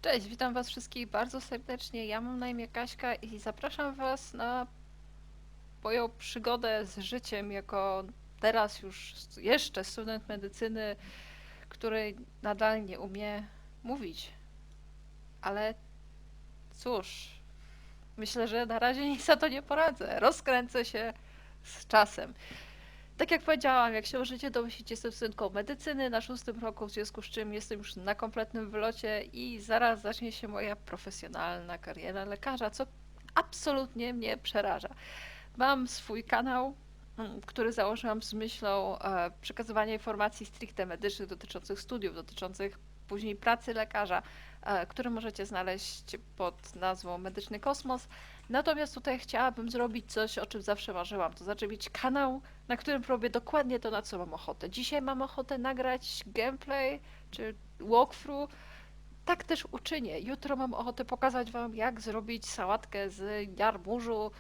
Cześć, witam was wszystkich bardzo serdecznie. Ja mam na imię Kaśka i zapraszam was na moją przygodę z życiem jako teraz już jeszcze student medycyny, który nadal nie umie mówić. Ale cóż, myślę, że na razie nic za to nie poradzę. Rozkręcę się z czasem. Tak jak powiedziałam, jak się możecie domyślić, jestem studentką medycyny na 6. roku, w związku z czym jestem już na kompletnym wylocie i zaraz zacznie się moja profesjonalna kariera lekarza, co absolutnie mnie przeraża. Mam swój kanał, który założyłam z myślą przekazywania informacji stricte medycznych dotyczących studiów, dotyczących później pracy lekarza, który możecie znaleźć pod nazwą Medyczny Kosmos. Natomiast tutaj chciałabym zrobić coś, o czym zawsze marzyłam, to znaczy mieć kanał, na którym robię dokładnie to, na co mam ochotę. Dzisiaj mam ochotę nagrać gameplay czy walkthrough. Tak też uczynię. Jutro mam ochotę pokazać wam, jak zrobić sałatkę z jarmużu.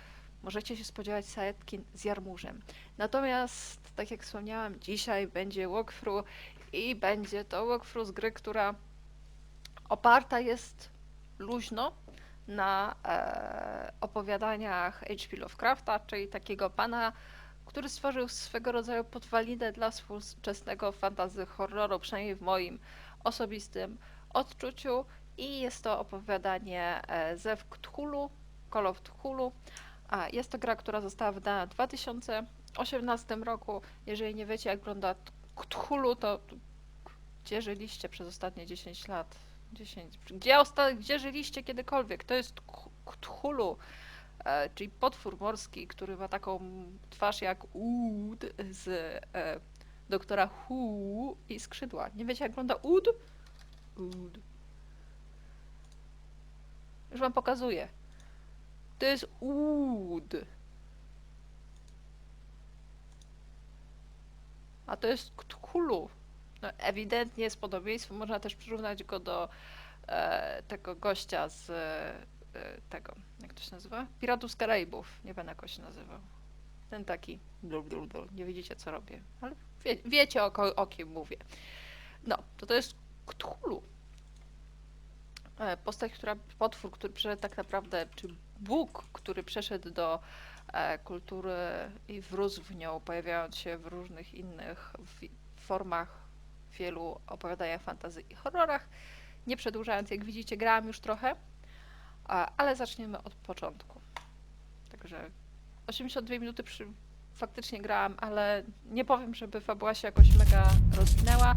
Możecie się spodziewać sałatki z jarmużem. Natomiast, tak jak wspomniałam, dzisiaj będzie walkthrough i będzie to walkthrough z gry, która oparta jest luźno na opowiadaniach H.P. Lovecrafta, czyli takiego pana, który stworzył swego rodzaju podwalinę dla współczesnego fantasy horroru, przynajmniej w moim osobistym odczuciu. I jest to opowiadanie ze Cthulhu, Call of Cthulhu. Jest to gra, która została wydana w 2018 roku. Jeżeli nie wiecie, jak wygląda Cthulhu, to gdzie żyliście przez ostatnie 10 lat? 10. Gdzie żyliście kiedykolwiek? To jest Cthulhu, czyli potwór morski, który ma taką twarz jak Ud z doktora Who i skrzydła. Nie wiecie, jak wygląda Ud? Ud. Już wam pokazuję. To jest Ud. A to jest Cthulhu. No, ewidentnie jest podobieństwo. Można też przyrównać go do tego gościa z tego, jak to się nazywa? Piratów z Karaibów. Nie wiem, jak on się nazywał. Ten taki, nie widzicie, co robię, ale wiecie, o kim mówię. No, to jest Cthulhu. Postać, potwór, który przeszedł tak naprawdę, czy Bóg, który przeszedł do kultury i wrósł w nią, pojawiając się w różnych innych formach, w wielu opowiadaniach fantasy i horrorach. Nie przedłużając, jak widzicie, grałam już trochę, ale zaczniemy od początku. Także 82 minuty faktycznie grałam, ale nie powiem, żeby fabuła się jakoś mega rozwinęła.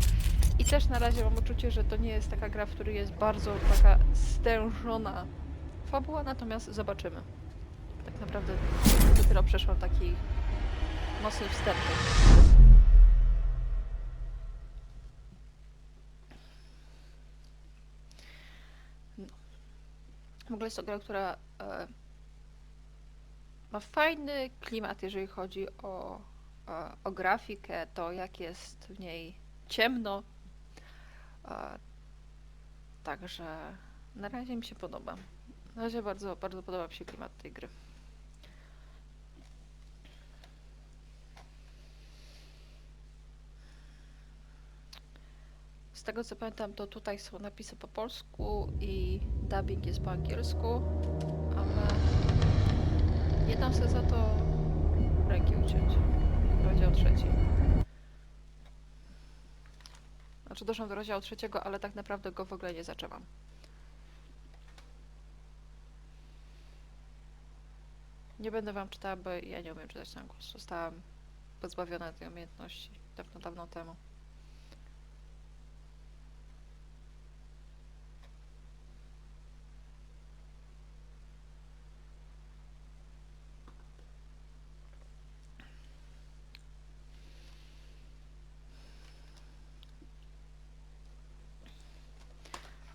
I też na razie mam uczucie, że to nie jest taka gra, w której jest bardzo taka stężona fabuła, natomiast zobaczymy. Tak naprawdę dopiero przeszłam taki mocny wstępny. No. W ogóle jest to gra, która ma fajny klimat, jeżeli chodzi o grafikę, to jak jest w niej ciemno. Także na razie mi się podoba. Na razie bardzo, bardzo podoba mi się klimat tej gry. Z tego co pamiętam, to tutaj są napisy po polsku i dubbing jest po angielsku, ale nie dam sobie za to ręki uciąć. Rozdział 3. Znaczy doszłam do rozdziału 3, ale tak naprawdę go w ogóle nie zaczęłam. Nie będę wam czytała, bo ja nie umiem czytać na głos. Zostałam pozbawiona tej umiejętności dawno, dawno temu.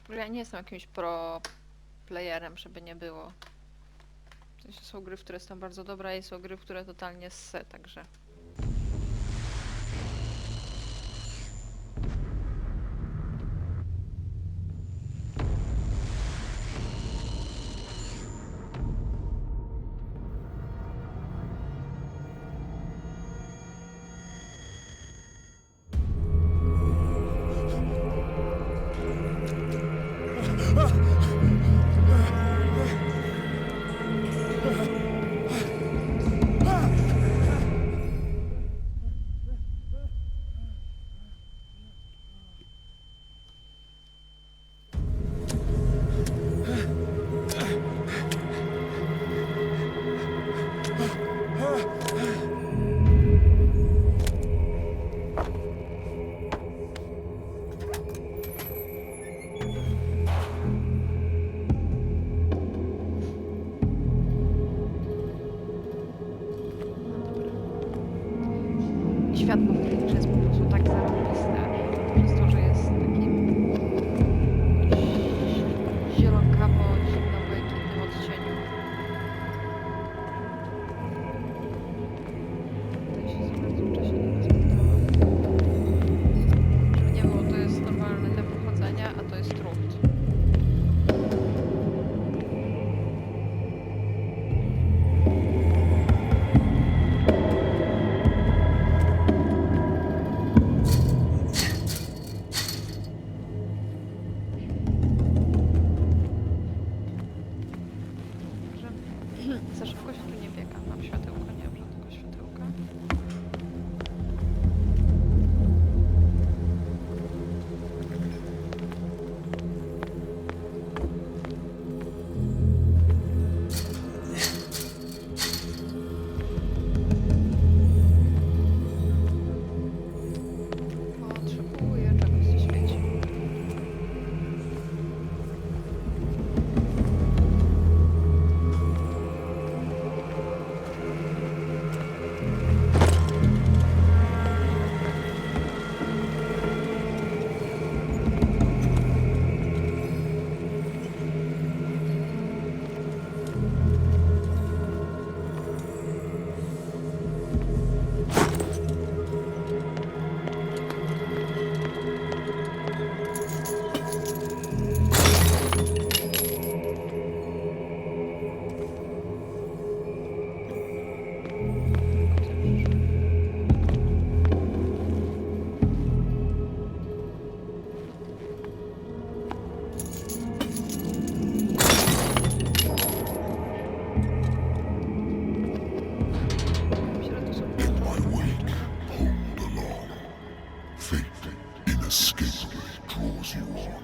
Ja nie jestem jakimś pro playerem, żeby nie było. W sensie są gry, w które jestem bardzo dobra i są gry, w które totalnie ssę, także... Światło w tej grze jest po prostu tak zarobiste, przez to, że jest takim zielokawo-zimno-błękitnym odcieniu. Tutaj się za bardzo wcześniej nie rozpętała. Żeby nie było, to jest normalne tempo chodzenia, a to jest trucht. Za szybko się tu nie biega. Mam światełko, nie mam żadnego światełka. Potrzebuję czegoś, co świeci. Myślę, że to są Fate inescapably draws you on.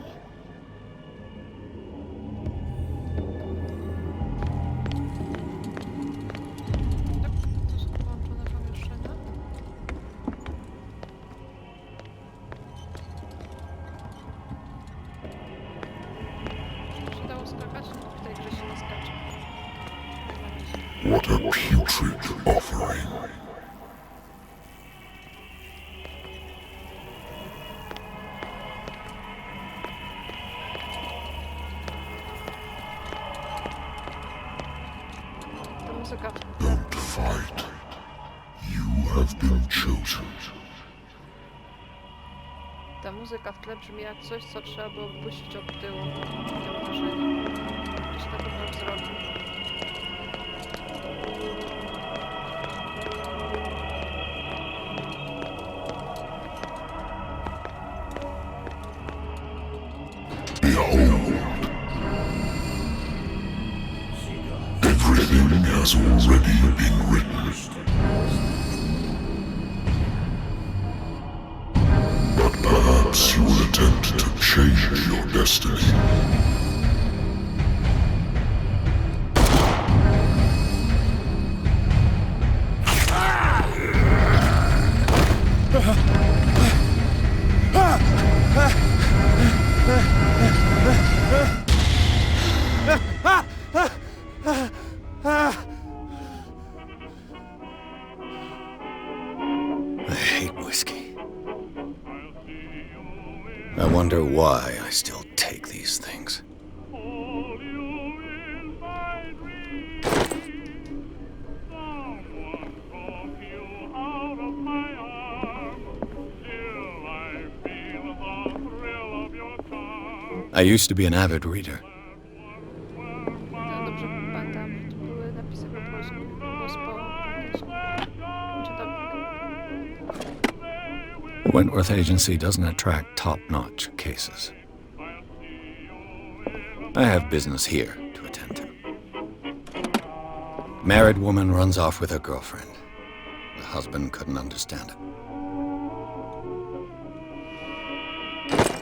Tak, to są połączone pomieszczenia. Czy się dało skakać? No, w tej grze się nie skacze. What a putrid offering. Ta muzyka, Don't fight. You have been chosen. ta muzyka w tle brzmi jak coś, co trzeba było puścić od tyłu. Mam wrażenie. Gdzieś na pewno wzroku. Behold. Everything has already been written. But perhaps you will attempt to change your destiny. I hate whiskey. I wonder why I still take these things. I used to be an avid reader. Ja dobrze pamiętam, że to były napisy po polsku, głos po angielsku. Czytam. Wentworth Agency doesn't attract top-notch cases. I have business here to attend to. Married woman runs off with her girlfriend. The husband couldn't understand it.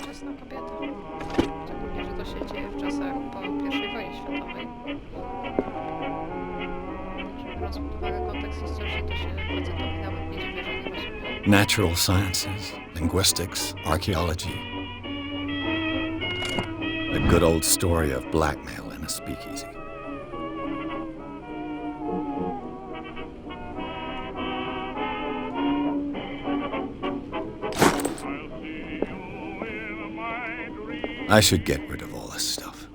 Wczesna kobieta. Szczególnie, że to się dzieje w czasach po I wojnie światowej. Także biorąc pod uwagę kontekst historyczny, to się facetowi nawet nie dziwię, że nie rozumie. Natural sciences, linguistics, archaeology. A good old story of blackmail in a speakeasy. I should get rid of all this stuff.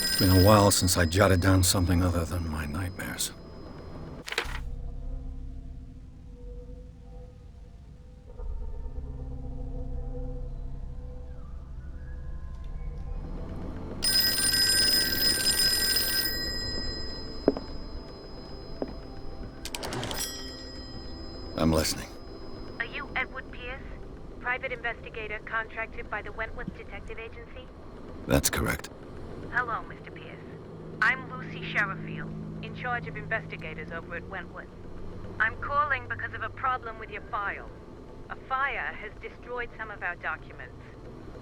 It's been a while since I jotted down something other than my nightmares. I'm listening. Are you Edward Pierce? Private investigator contracted by the Wentworth Detective Agency? That's correct. Hello, Mr. Pierce. I'm Lucy Sherifield, in charge of investigators over at Wentworth. I'm calling because of a problem with your file. A fire has destroyed some of our documents.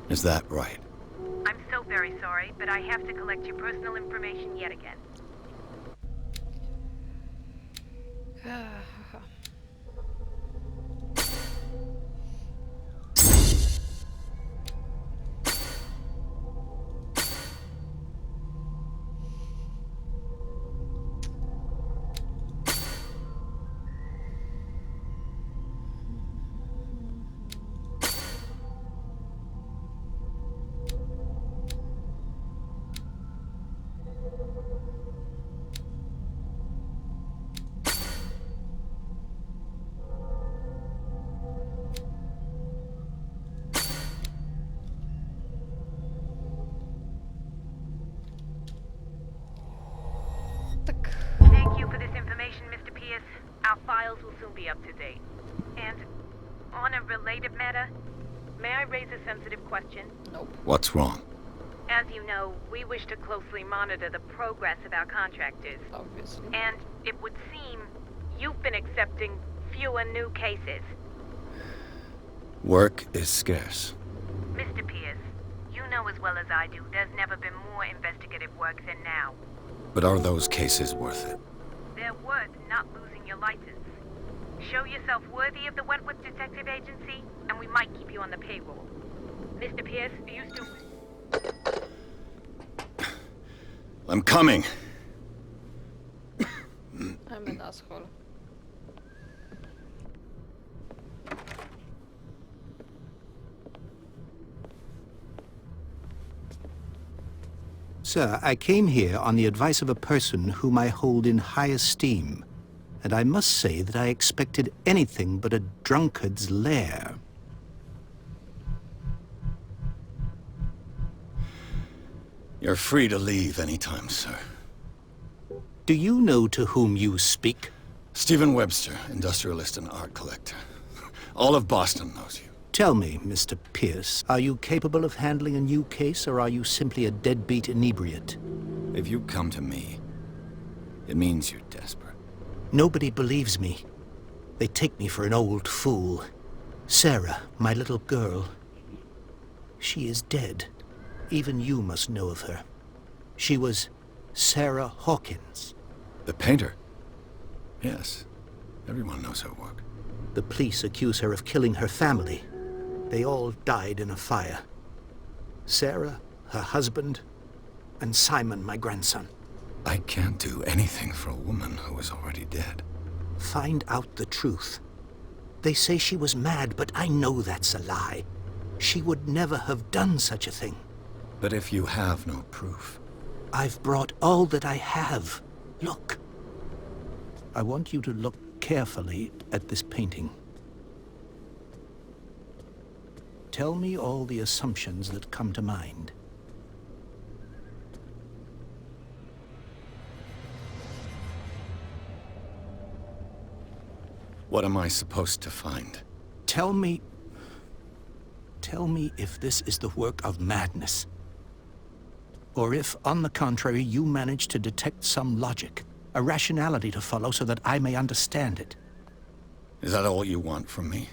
Is that right? I'm so very sorry, but I have to collect your personal information yet again. Tak. Thank you for this information, Mr. Pierce. Our files will soon be up to date. And on a related matter, may I raise a sensitive question? Nope. What's wrong? As you know, we wish to closely monitor the progress of our contractors. Obviously. And it would seem you've been accepting fewer new cases. Work is scarce. Mr. Pierce, you know as well as I do, there's never been more investigative work than now. But are those cases worth it? They're worth not losing your license. Show yourself worthy of the Wentworth Detective Agency, and we might keep you on the payroll. Mr. Pierce, are you still... I'm coming. I'm an asshole. Sir, I came here on the advice of a person whom I hold in high esteem, and I must say that I expected anything but a drunkard's lair. You're free to leave anytime, sir. Do you know to whom you speak? Stephen Webster, industrialist and art collector. All of Boston knows you. Tell me, Mr. Pierce, are you capable of handling a new case, or are you simply a deadbeat inebriate? If you come to me, it means you're desperate. Nobody believes me. They take me for an old fool. Sarah, my little girl, she is dead. Even you must know of her. She was Sarah Hawkins. The painter? Yes. Everyone knows her work. The police accuse her of killing her family. They all died in a fire. Sarah, her husband, and Simon, my grandson. I can't do anything for a woman who is already dead. Find out the truth. They say she was mad, but I know that's a lie. She would never have done such a thing. But if you have no proof... I've brought all that I have. Look. I want you to look carefully at this painting. Tell me all the assumptions that come to mind. What am I supposed to find? Tell me Tell me if this is the work of madness. Or if, on the contrary, you manage to detect some logic, a rationality to follow so that I may understand it. Is that all you want from me?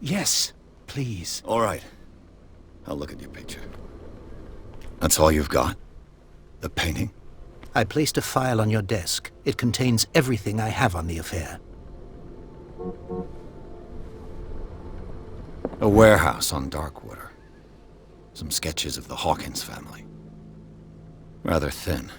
Yes, please. All right. I'll look at your picture. That's all you've got? The painting? I placed a file on your desk. It contains everything I have on the affair. A warehouse on Darkwater. Some sketches of the Hawkins family. Rather thin.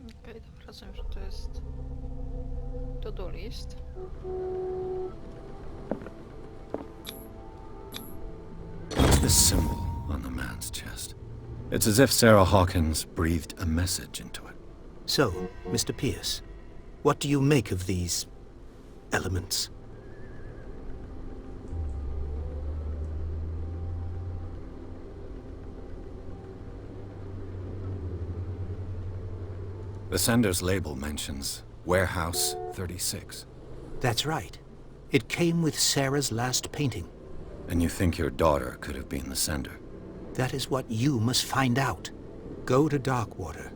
Okej, dobra, rozumiem, że to jest to-do list. What's this symbol on the man's chest? It's as if Sarah Hawkins breathed a message into it. So, Mr. Pierce, what do you make of these elements? The sender's label mentions Warehouse 36. That's right. It came with Sarah's last painting. And you think your daughter could have been the sender? That is what you must find out. Go to Darkwater.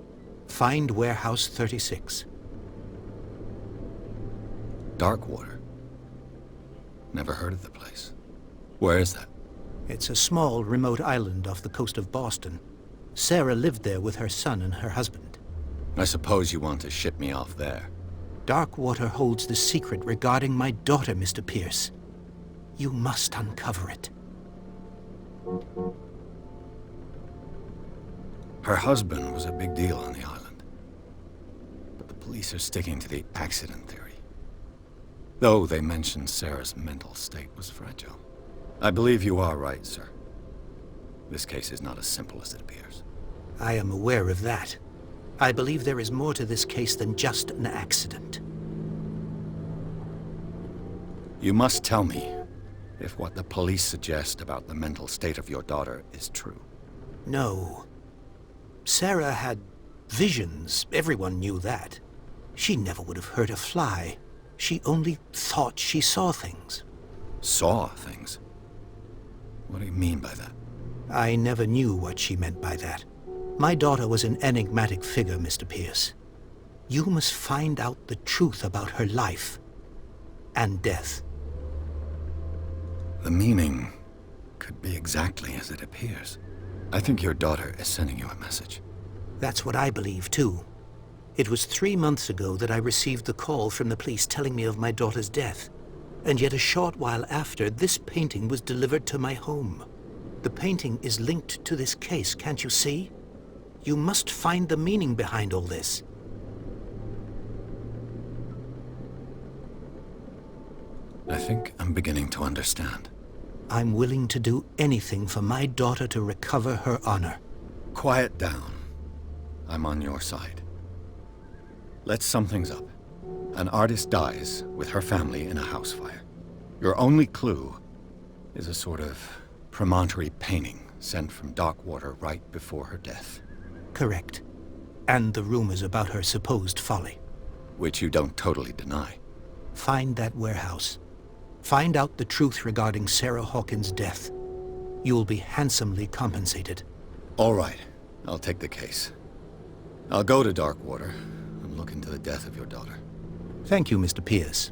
Find Warehouse 36. Darkwater? Never heard of the place. Where is that? It's a small, remote island off the coast of Boston. Sarah lived there with her son and her husband. I suppose you want to ship me off there. Darkwater holds the secret regarding my daughter, Mr. Pierce. You must uncover it. Her husband was a big deal on the island. But the police are sticking to the accident theory. Though they mentioned Sarah's mental state was fragile. I believe you are right, sir. This case is not as simple as it appears. I am aware of that. I believe there is more to this case than just an accident. You must tell me if what the police suggest about the mental state of your daughter is true. No. Sarah had visions. Everyone knew that. She never would have hurt a fly. She only thought she saw things. Saw things? What do you mean by that? I never knew what she meant by that. My daughter was an enigmatic figure, Mr. Pierce. You must find out the truth about her life and death. The meaning could be exactly as it appears. I think your daughter is sending you a message. That's what I believe, too. It was 3 months ago that I received the call from the police telling me of my daughter's death. And yet a short while after, this painting was delivered to my home. The painting is linked to this case, can't you see? You must find the meaning behind all this. I think I'm beginning to understand. I'm willing to do anything for my daughter to recover her honor. Quiet down. I'm on your side. Let's sum things up. An artist dies with her family in a house fire. Your only clue is a sort of promontory painting sent from Darkwater right before her death. Correct. And the rumors about her supposed folly. Which you don't totally deny. Find that warehouse. Find out the truth regarding Sarah Hawkins' death. You'll be handsomely compensated. All right. I'll take the case. I'll go to Darkwater and look into the death of your daughter. Thank you, Mr. Pierce.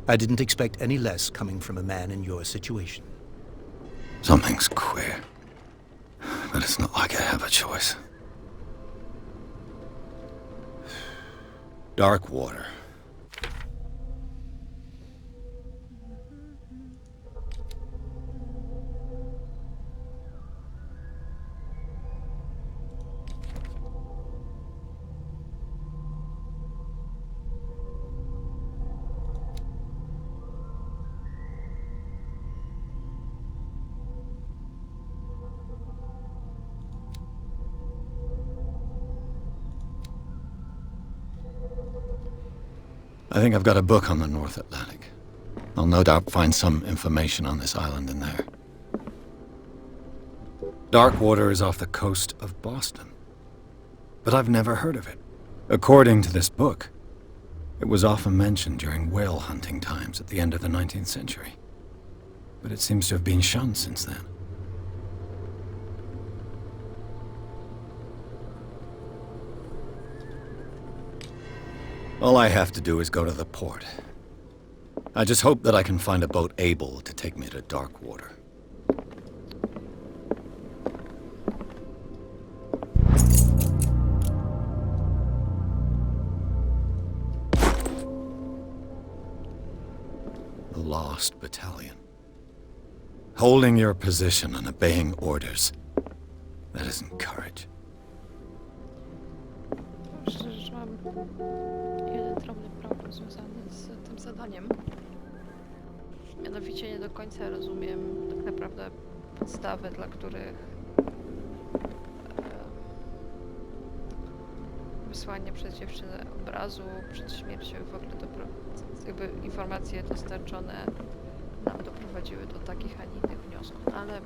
I didn't expect any less coming from a man in your situation. Something's queer. But it's not like I have a choice. Darkwater. I think I've got a book on the North Atlantic. I'll no doubt find some information on this island in there. Darkwater is off the coast of Boston. But I've never heard of it. According to this book, it was often mentioned during whale hunting times at the end of the 19th century. But it seems to have been shunned since then. All I have to do is go to the port. I just hope that I can find a boat able to take me to Darkwater. The Lost Battalion. Holding your position and obeying orders. That isn't courage. Myślę, że mam jeden drobny problem związany z tym zadaniem. Mianowicie nie do końca rozumiem tak naprawdę podstawy, dla których wysłanie przez dziewczynę obrazu przed śmiercią w ogóle jakby informacje dostarczone nam doprowadziły do takich, a nie innych wniosków, no ale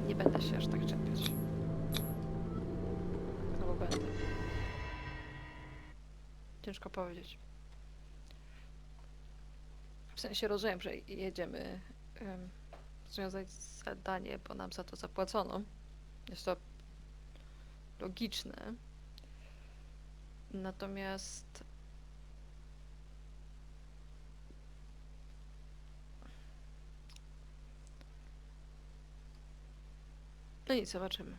nie będę się aż tak czepiać. Albo będę. Ciężko powiedzieć. W sensie rozumiem, że jedziemy związać zadanie, bo nam za to zapłacono. Jest to logiczne. Natomiast no nic, zobaczymy.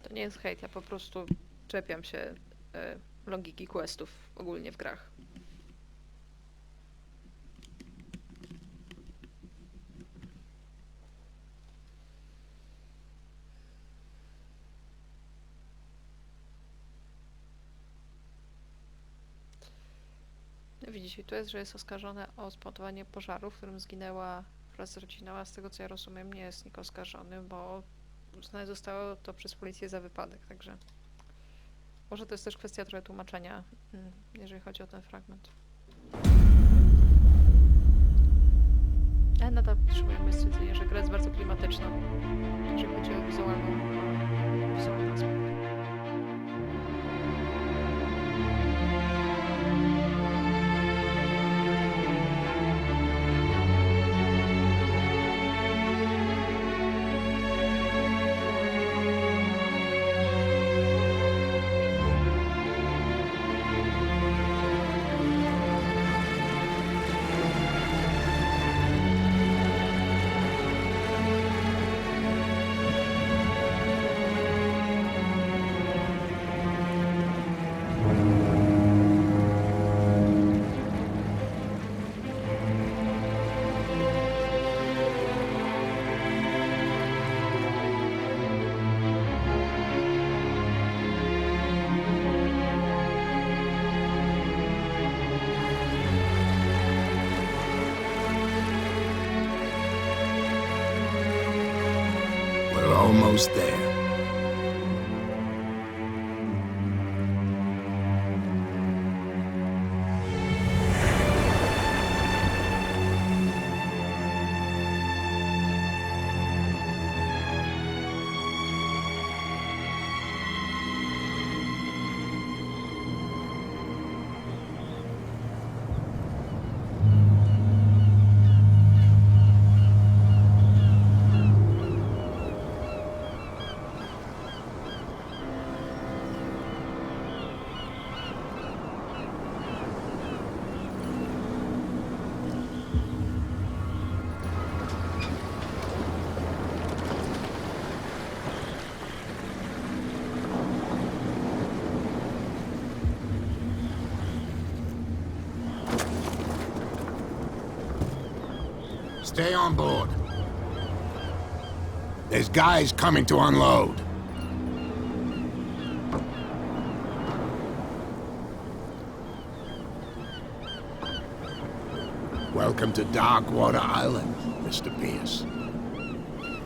To nie jest hejt, ja po prostu czepiam się logiki questów ogólnie w grach. Widzicie, tu jest, że jest oskarżony o spowodowanie pożaru, w którym zginęła wraz z rodziną, a z tego co ja rozumiem nie jest nikt oskarżony, bo uznane zostało to przez policję za wypadek, także może to jest też kwestia trochę tłumaczenia, jeżeli chodzi o ten fragment. Ale nadal podtrzymujemy stwierdzenie, że gra jest bardzo klimatyczna, jeżeli chodzi o wizualny aspekt. Almost there. Stay on board. There's guys coming to unload. Welcome to Darkwater Island, Mr. Pierce.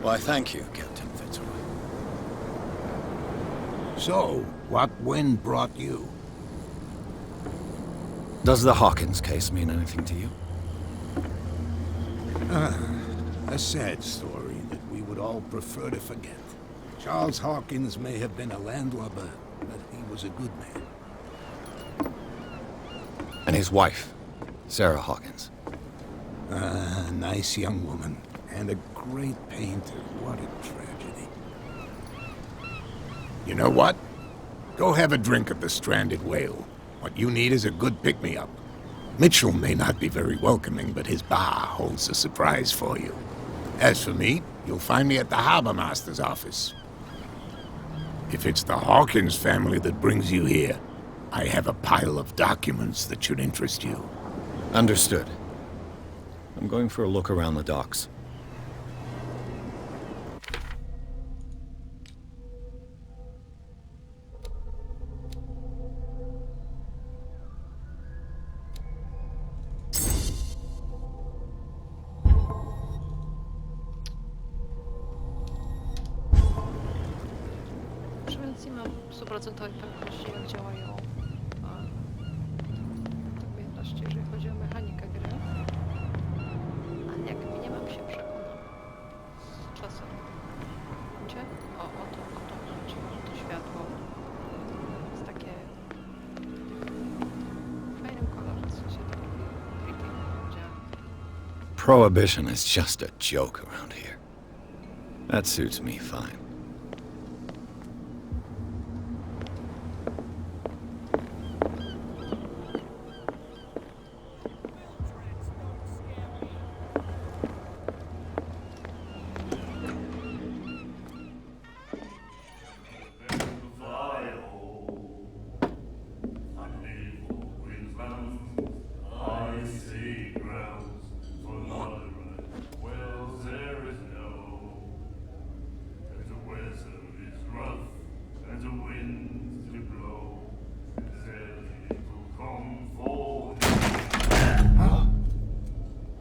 Why, thank you, Captain Fitzroy. So, what wind brought you? Does the Hawkins case mean anything to you? A sad story that we would all prefer to forget. Charles Hawkins may have been a landlubber, but he was a good man. And his wife, Sarah Hawkins. A nice young woman, and a great painter. What a tragedy. You know what? Go have a drink at the Stranded Whale. What you need is a good pick-me-up. Mitchell may not be very welcoming, but his bar holds a surprise for you. As for me, you'll find me at the Harbor Master's office. If it's the Hawkins family that brings you here, I have a pile of documents that should interest you. Understood. I'm going for a look around the docks. Więc nie mam 100% pewności, jak działają te umiejętności, jeżeli chodzi o mechanikę gry. Ale jak minimum się przekonam z czasem. Gdzie? O to chodzi, to światło. Jest takie w fajnym kolorze, w sensie takie creepy, powiedziałem. Prohibition is just a joke around here. That suits me fine.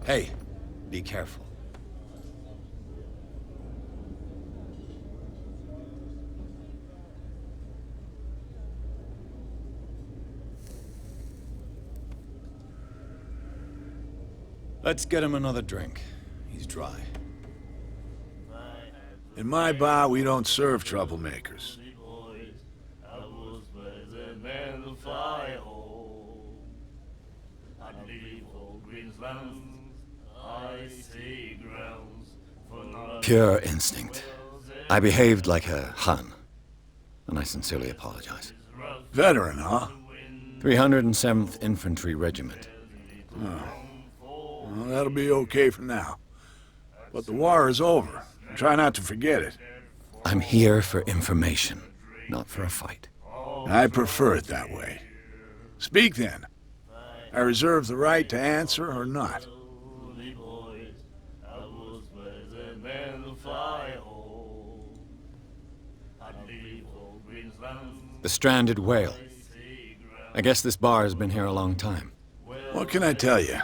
Hey, be careful. Let's get him another drink. He's dry. In my bar, we don't serve troublemakers. Pure instinct. I behaved like a Hun, and I sincerely apologize. Veteran, huh? 307th Infantry Regiment. Well, that'll be okay for now. But the war is over. Try not to forget it. I'm here for information, not for a fight. I prefer it that way. Speak then. I reserve the right to answer or not. The Stranded Whale. I guess this bar has been here a long time. What can I tell you?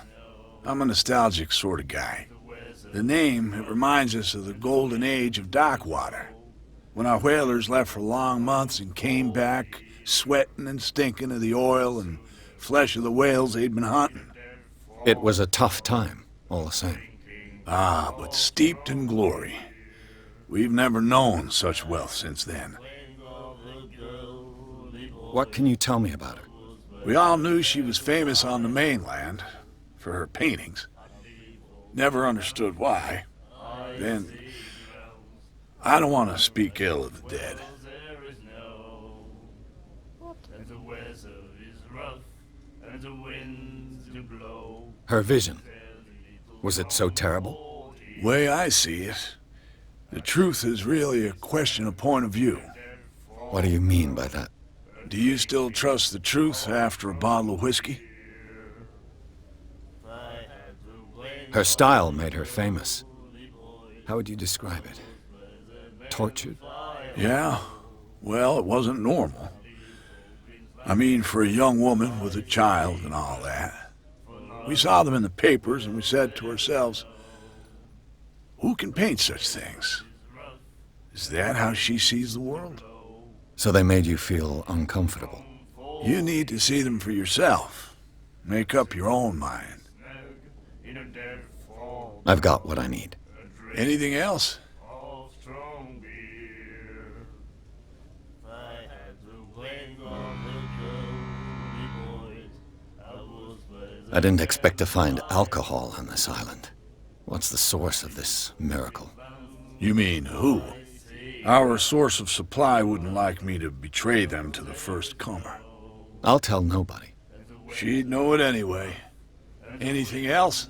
I'm a nostalgic sort of guy. The name, it reminds us of the golden age of dockwater, when our whalers left for long months and came back sweating and stinking of the oil and flesh of the whales they'd been hunting. It was a tough time, all the same. Ah, but steeped in glory. We've never known such wealth since then. What can you tell me about her? We all knew she was famous on the mainland for her paintings. Never understood why. Then, I don't want to speak ill of the dead. Her vision. Was it so terrible? Way I see it, the truth is really a question of point of view. What do you mean by that? Do you still trust the truth after a bottle of whiskey? Her style made her famous. How would you describe it? Tortured? Yeah, well, it wasn't normal. I mean, for a young woman with a child and all that. We saw them in the papers and we said to ourselves, who can paint such things? Is that how she sees the world? So they made you feel uncomfortable. You need to see them for yourself. Make up your own mind. I've got what I need. Anything else? I didn't expect to find alcohol on this island. What's the source of this miracle? You mean who? Our source of supply wouldn't like me to betray them to the first comer. I'll tell nobody. She'd know it anyway. Anything else?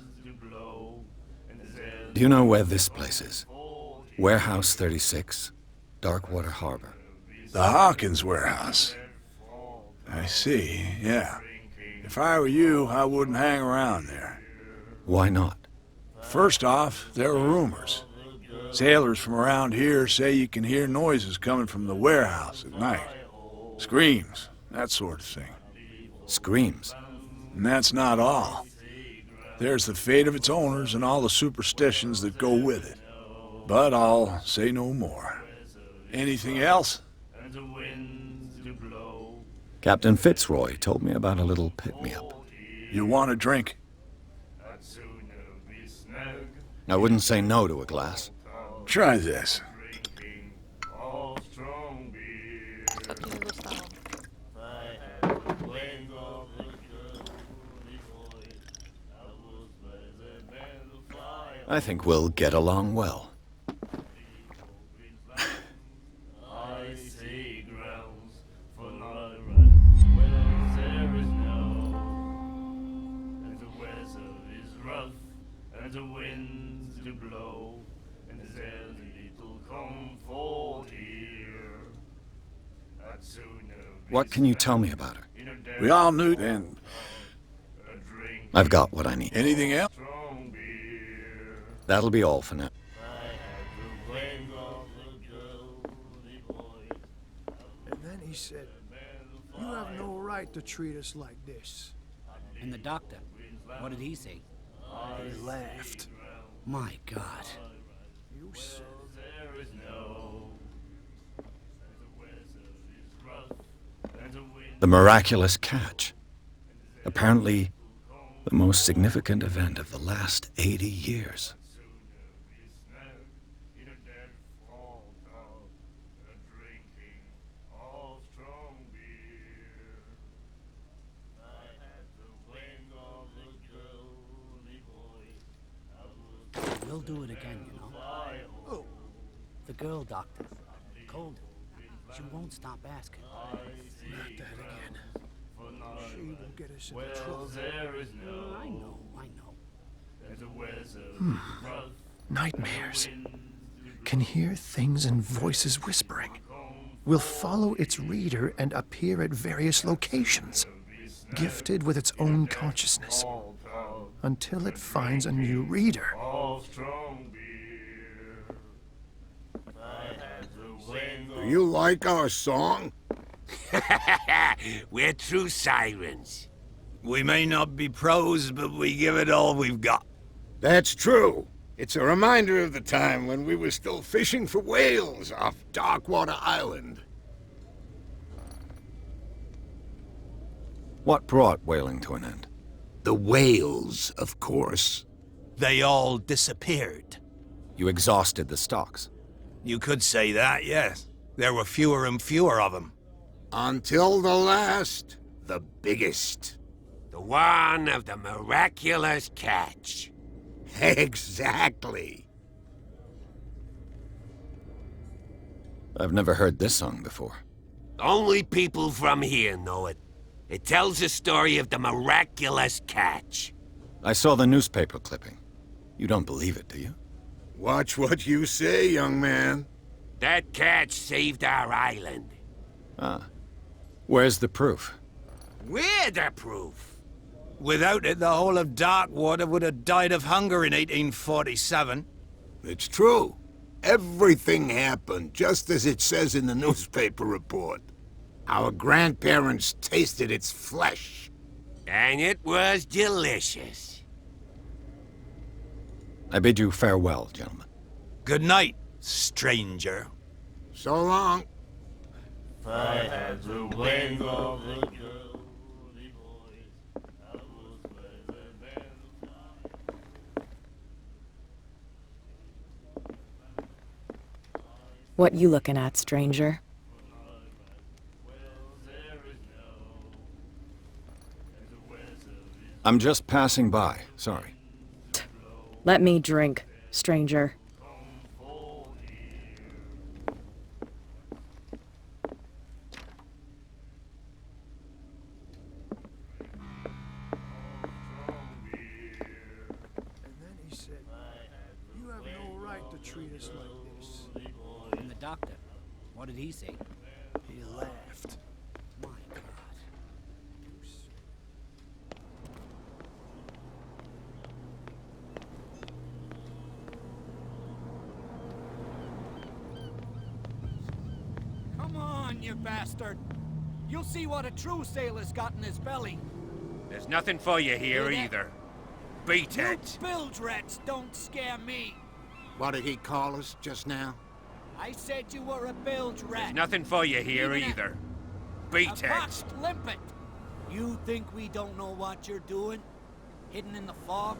Do you know where this place is? Warehouse 36, Darkwater Harbor. The Hawkins warehouse. I see, yeah. If I were you, I wouldn't hang around there. Why not? First off, there are rumors. Sailors from around here say you can hear noises coming from the warehouse at night. Screams, that sort of thing. Screams. And that's not all. There's the fate of its owners and all the superstitions that go with it. But I'll say no more. Anything else? Captain Fitzroy told me about a little pick-me-up. You want a drink? I wouldn't say no to a glass. Try this. Ostatnio nie dostałam. I think we'll get along well. What can you tell me about her? We all knew then. I've got what I need. Anything else? That'll be all for now. And then he said, "You have no right to treat us like this." And the doctor, what did he say? He laughed. My God. You said, The miraculous catch. Apparently, the most significant event of the last 80 years. We'll do it again, you know. "Oh, The girl doctor. Cold. She won't stop asking. not that again. She will get us into trouble." I know. Nightmares. Can hear things and voices whispering. Will follow its reader and appear at various locations, gifted with its own consciousness, until it finds a new reader. Do you like our song? We're true sirens. We may not be pros, but we give it all we've got. That's true. It's a reminder of the time when we were still fishing for whales off Darkwater Island. What brought whaling to an end? The whales, of course. They all disappeared. You exhausted the stocks. You could say that, yes. There were fewer and fewer of them. Until the last, the biggest. The one of the miraculous catch. Exactly. I've never heard this song before. Only people from here know it. It tells the story of the miraculous catch. I saw the newspaper clipping. You don't believe it, do you? Watch what you say, young man. That catch saved our island. Ah. Where's the proof? We're the proof. Without it, the whole of Darkwater would have died of hunger in 1847. It's true. Everything happened just as it says in the newspaper report. Our grandparents tasted its flesh. And it was delicious. I bid you farewell, gentlemen. Good night, stranger. So long. I had the wing of the girl. What you looking at, stranger? I'm just passing by. Sorry. Let me drink, stranger. And then he said, you have no right to treat us like this. And the doctor, what did he say? He laughed. My God. Come on, you bastard! You'll see what a true sailor's got in his belly. There's nothing for you here either. Beat You it. bilge rats don't scare me. What did he call us just now? I said you were a bilge rat. There's nothing for you here Even a- either. Beat A it. botched limpet. You think we don't know what you're doing? Hidden in the fog?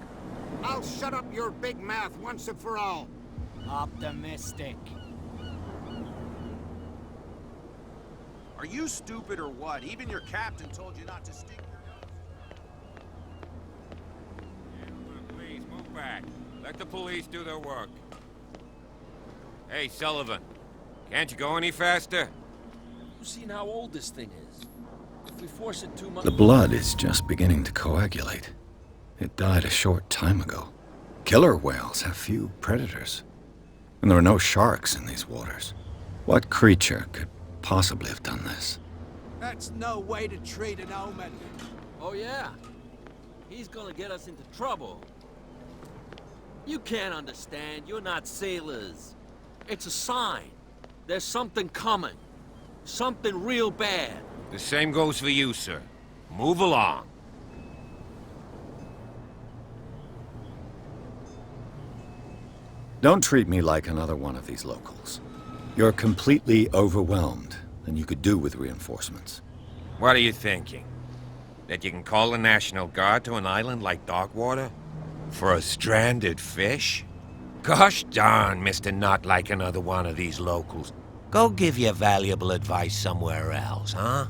I'll shut up your big mouth once and for all. Optimistic. Are you stupid or what? Even your captain told you not to stick your nose. Please, move back. Let the police do their work. Hey, Sullivan. Can't you go any faster? You've seen how old this thing is. If we force it too much... The blood is just beginning to coagulate. It died a short time ago. Killer whales have few predators. And there are no sharks in these waters. What creature could possibly have done this? That's no way to treat an omen. Oh, yeah? He's gonna get us into trouble. You can't understand. You're not sailors. It's a sign. There's something coming. Something real bad. The same goes for you, sir. Move along. Don't treat me like another one of these locals. You're completely overwhelmed, and you could do with reinforcements. What are you thinking? That you can call the National Guard to an island like Darkwater? For a stranded fish? Gosh darn, Mr. Not like another one of these locals. Go give your valuable advice somewhere else, huh?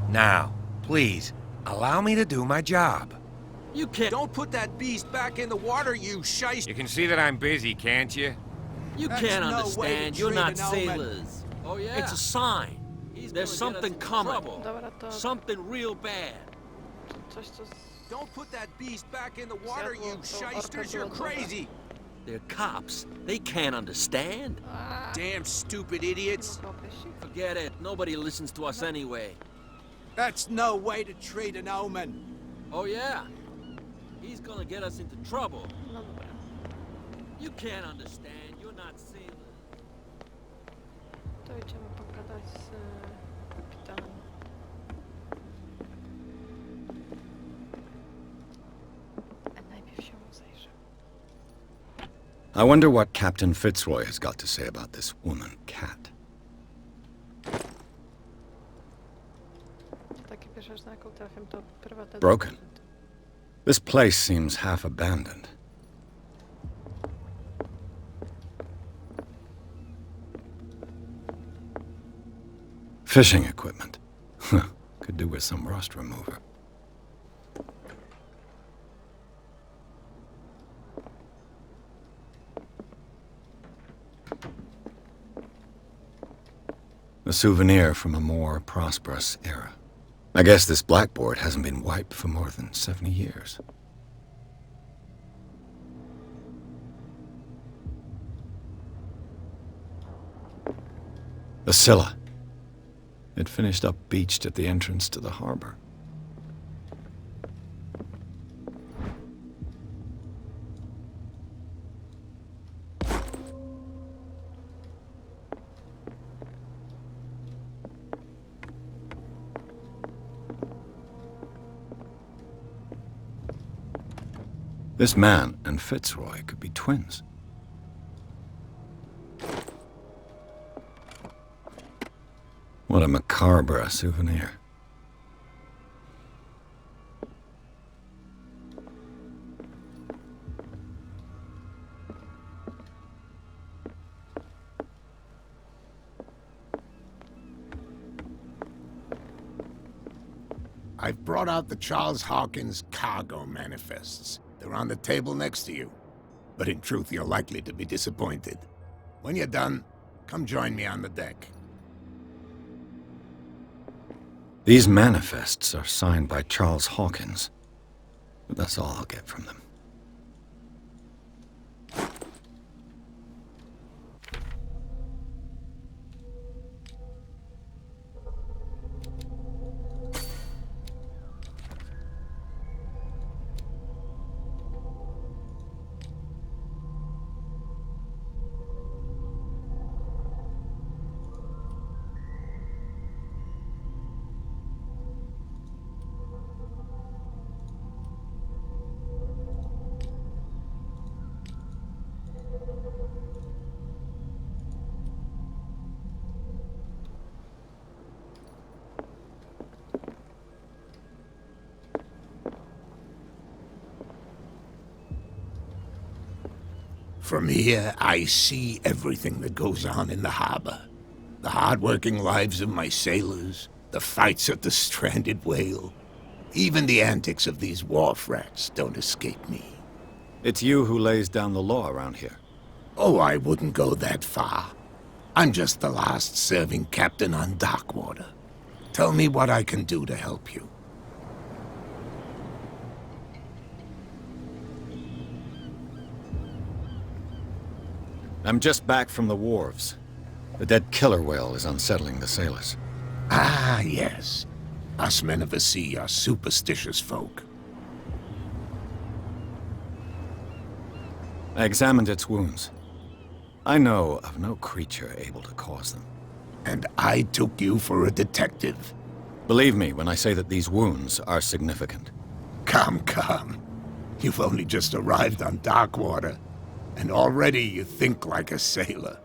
Now, please, allow me to do my job. You can't... Don't put that beast back in the water, you shice. You can see that I'm busy, can't you? You That's can't no way to understand. You're treat not an omen. sailors. Oh, yeah? It's a sign. There's something coming. Dobra, to Something real bad. coś, co Don't put that beast back in the water, you Zjadło tą shysters. orkę You're lodową. crazy. They're cops. They can't understand. Damn stupid idiots. Forget it. Nobody listens to us anyway. That's no way to treat an omen. Oh, yeah? He's gonna get us into trouble. No dobra. You can't understand. You're not sailors. To idziemy pogadać z kapitanem. A najpierw się mu zajrzę. I wonder what Captain Fitzroy has got to say about this woman, Cat. Takie pierwsze, na jaką trafiam, to prywatne... Broken. This place seems half abandoned. Fishing equipment. Could do with some rust remover. A souvenir from a more prosperous era. I guess this blackboard hasn't been wiped for more than 70 years. The Scylla. It finished up beached at the entrance to the harbor. This man and Fitzroy could be twins. What a macabre souvenir. I've brought out the Charles Hawkins cargo manifests. They're on the table next to you. But in truth, you're likely to be disappointed. When you're done, come join me on the deck. These manifests are signed by Charles Hawkins. But that's all I'll get from them. From here, I see everything that goes on in the harbor. The hard-working lives of my sailors, the fights at the stranded whale. Even the antics of these wharf rats don't escape me. It's you who lays down the law around here. Oh, I wouldn't go that far. I'm just the last serving captain on Darkwater. Tell me what I can do to help you. I'm just back from the wharves. The dead killer whale is unsettling the sailors. Ah, yes. Us men of the sea are superstitious folk. I examined its wounds. I know of no creature able to cause them. And I took you for a detective. Believe me when I say that these wounds are significant. Come, come. You've only just arrived on Darkwater, and already you think like a sailor.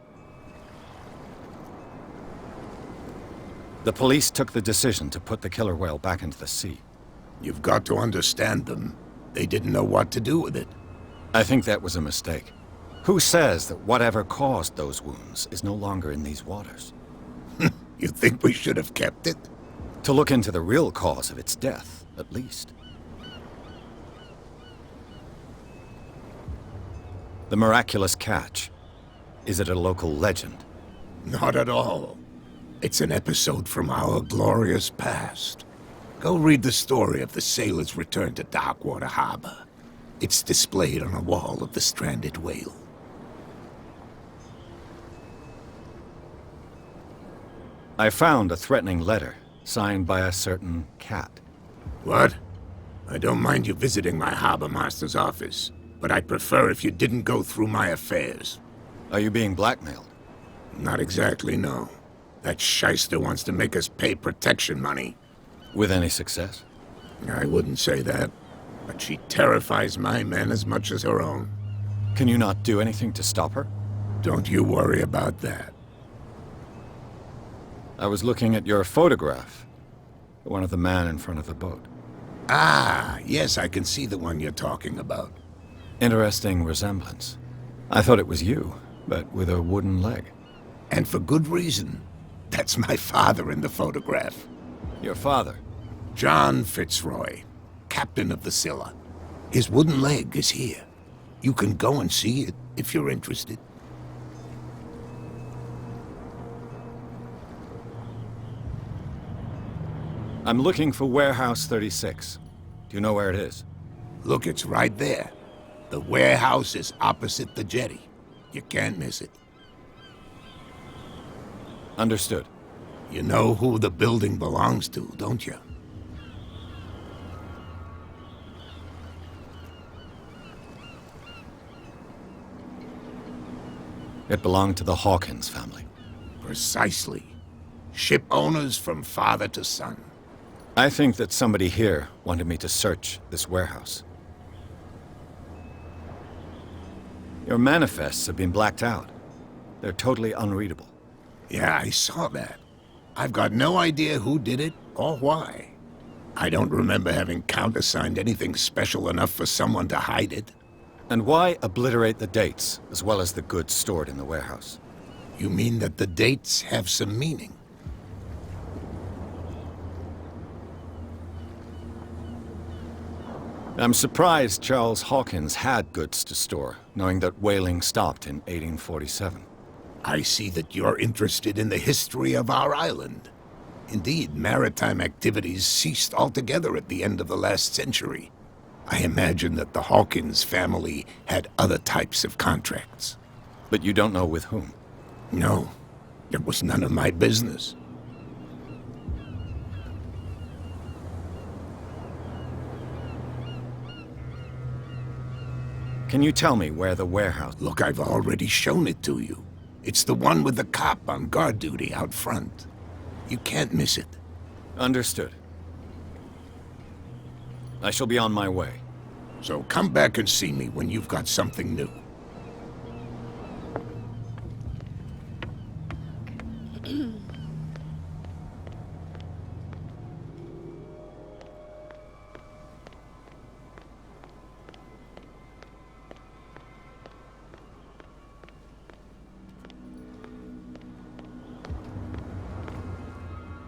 The police took the decision to put the killer whale back into the sea. You've got to understand them. They didn't know what to do with it. I think that was a mistake. Who says that whatever caused those wounds is no longer in these waters? You think we should have kept it? To look into the real cause of its death, at least. The miraculous catch. Is it a local legend? Not at all. It's an episode from our glorious past. Go read the story of the sailors' return to Darkwater Harbor. It's displayed on a wall of the stranded whale. I found a threatening letter, signed by a certain cat. What? I don't mind you visiting my harbor master's office, but I'd prefer if you didn't go through my affairs. Are you being blackmailed? Not exactly, no. That shyster wants to make us pay protection money. With any success? I wouldn't say that, but she terrifies my men as much as her own. Can you not do anything to stop her? Don't you worry about that. I was looking at your photograph. One of the man in front of the boat. Ah, yes, I can see the one you're talking about. Interesting resemblance. I thought it was you, but with a wooden leg. And for good reason. That's my father in the photograph. Your father? John Fitzroy, captain of the Scylla. His wooden leg is here. You can go and see it if you're interested. I'm looking for Warehouse 36. Do you know where it is? Look, it's right there. The warehouse is opposite the jetty. You can't miss it. Understood. You know who the building belongs to, don't you? It belonged to the Hawkins family. Precisely. Ship owners from father to son. I think that somebody here wanted me to search this warehouse. Your manifests have been blacked out. They're totally unreadable. Yeah, I saw that. I've got no idea who did it or why. I don't remember having countersigned anything special enough for someone to hide it. And why obliterate the dates, as well as the goods stored in the warehouse? You mean that the dates have some meaning? I'm surprised Charles Hawkins had goods to store, knowing that whaling stopped in 1847. I see that you're interested in the history of our island. Indeed, maritime activities ceased altogether at the end of the last century. I imagine that the Hawkins family had other types of contracts. But you don't know with whom? No, it was none of my business. Can you tell me where the warehouse... Look, I've already shown it to you. It's the one with the cop on guard duty out front. You can't miss it. Understood. I shall be on my way. So come back and see me when you've got something new.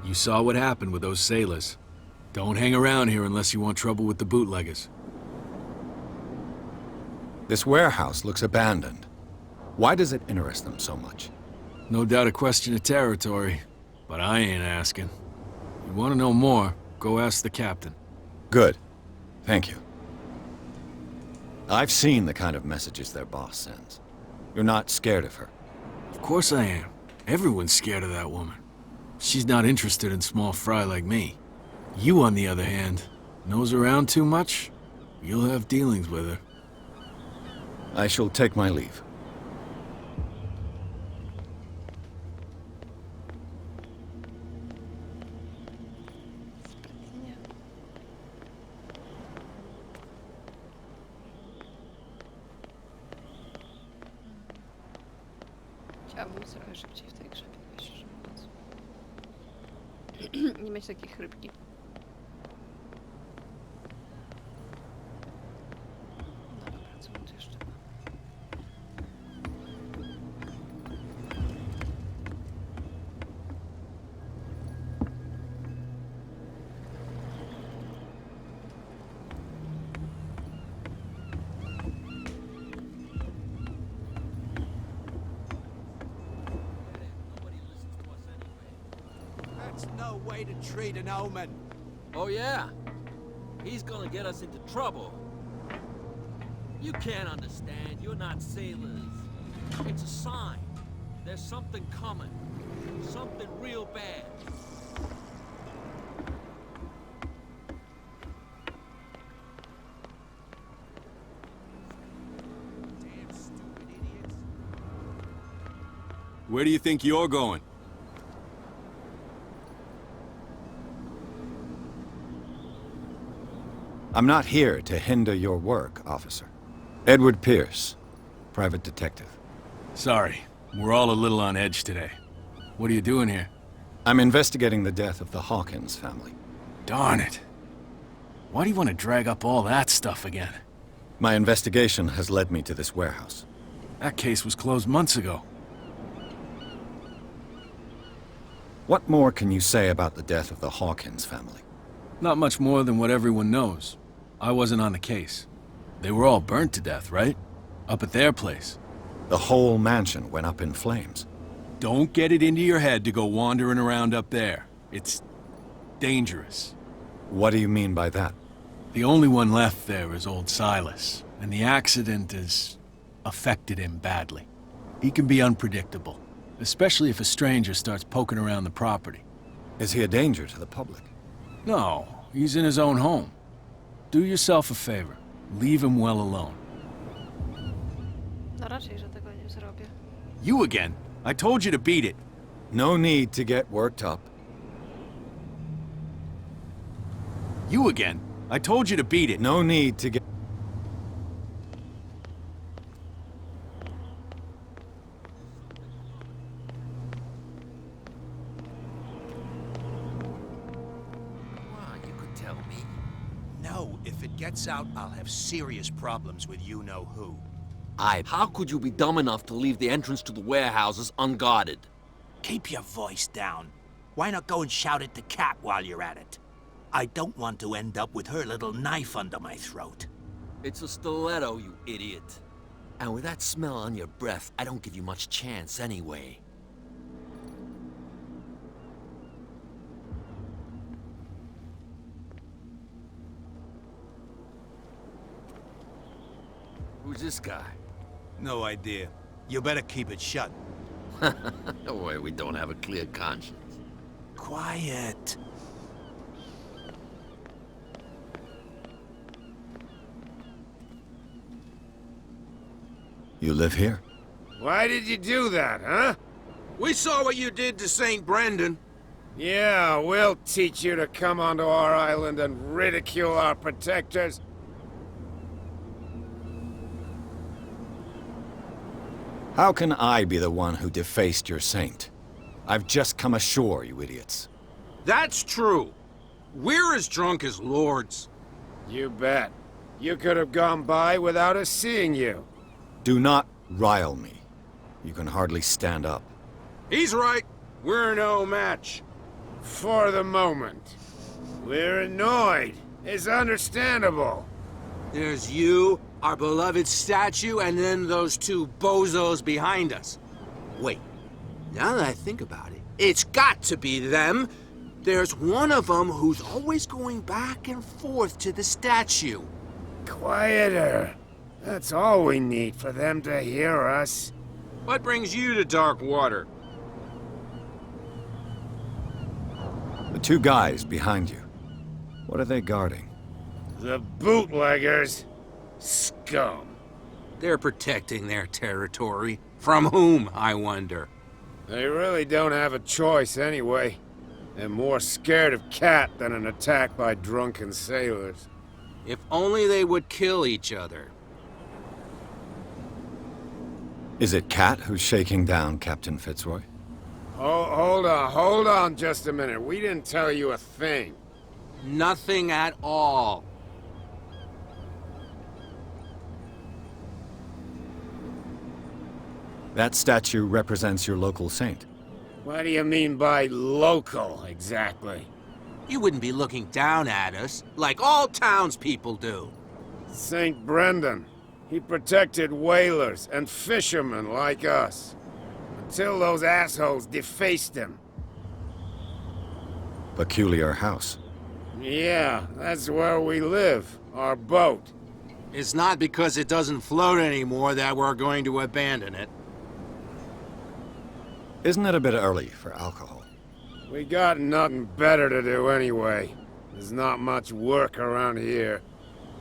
You saw what happened with those sailors. Don't hang around here unless you want trouble with the bootleggers. This warehouse looks abandoned. Why does it interest them so much? No doubt a question of territory, but I ain't asking. You want to know more, go ask the captain. Good. Thank you. I've seen the kind of messages their boss sends. You're not scared of her. Of course I am. Everyone's scared of that woman. She's not interested in small fry like me. You, on the other hand, nose around too much, you'll have dealings with her. I shall take my leave. Chciałabym trochę szybciej w tej grze biegać, szczerze mówiąc. Nie mieć takiej chrypki. No dobra, co my tu jeszcze mamy? That's no way to treat an omen. Oh, yeah? He's gonna get us into trouble. You can't understand. You're not sailors. It's a sign. There's something coming. Something real bad. Damn stupid idiots. Where do you think you're going? I'm not here to hinder your work, officer. Edward Pierce, private detective. Sorry, we're all a little on edge today. What are you doing here? I'm investigating the death of the Hawkins family. Darn it. Why do you want to drag up all that stuff again? My investigation has led me to this warehouse. That case was closed months ago. What more can you say about the death of the Hawkins family? Not much more than what everyone knows. I wasn't on the case. They were all burnt to death, right? Up at their place. The whole mansion went up in flames. Don't get it into your head to go wandering around up there. It's dangerous. What do you mean by that? The only one left there is old Silas, and the accident has affected him badly. He can be unpredictable, especially if a stranger starts poking around the property. Is he a danger to the public? No, he's in his own home. Do yourself a favor. Leave him well alone. No raczej, że tego nie zrobię. You again? I told you to beat it. No need to get worked up. You again? I told you to beat it. No need to get... You could tell me. No, if it gets out, I'll have serious problems with you-know-who. How could you be dumb enough to leave the entrance to the warehouses unguarded? Keep your voice down. Why not go and shout at the cat while you're at it? I don't want to end up with her little knife under my throat. It's a stiletto, you idiot. And with that smell on your breath, I don't give you much chance anyway. Who's this guy? No idea. You better keep it shut. Don't worry, we don't have a clear conscience. Quiet. You live here? Why did you do that, huh? We saw what you did to St. Brendan. Yeah, we'll teach you to come onto our island and ridicule our protectors. How can I be the one who defaced your saint? I've just come ashore, you idiots. That's true. We're as drunk as lords. You bet. You could have gone by without us seeing you. Do not rile me. You can hardly stand up. He's right. We're no match. For the moment. We're annoyed. It's understandable. There's you, our beloved statue, and then those two bozos behind us. Wait, now that I think about it, it's got to be them. There's one of them who's always going back and forth to the statue. Quieter. That's all we need for them to hear us. What brings you to Darkwater? The two guys behind you. What are they guarding? The bootleggers. Scum. They're protecting their territory. From whom, I wonder? They really don't have a choice anyway. They're more scared of Cat than an attack by drunken sailors. If only they would kill each other. Is it Cat who's shaking down Captain Fitzroy? Oh, hold on just a minute. We didn't tell you a thing. Nothing at all. That statue represents your local saint. What do you mean by local, exactly? You wouldn't be looking down at us, like all townspeople do. St. Brendan. He protected whalers and fishermen like us. Until those assholes defaced him. Peculiar house. Yeah, that's where we live. Our boat. It's not because it doesn't float anymore that we're going to abandon it. Isn't it a bit early for alcohol? We got nothing better to do anyway. There's not much work around here.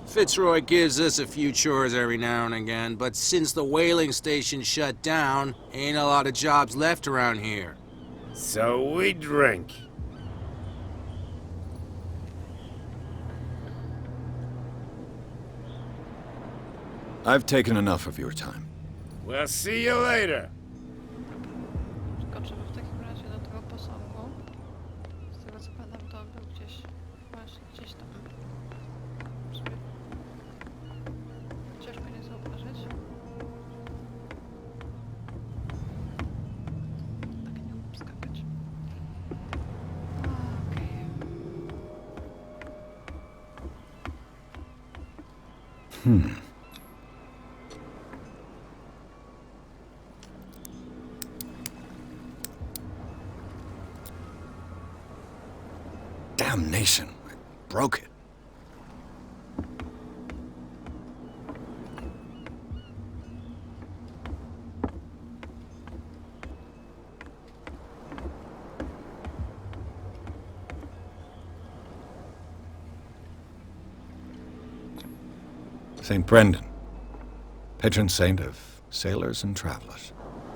Fitzroy gives us a few chores every now and again, but since the whaling station shut down, ain't a lot of jobs left around here. So we drink. I've taken enough of your time. We'll see you later. Skoczymy w takim razie do tego posągu. Z tego co pamiętam, to on był gdzieś, właśnie gdzieś tam. Sobie ciężko nie zauważyć. Tak nie umiem skakać. Okej. Damnation. I broke it. St. Brendan, patron saint of sailors and travelers.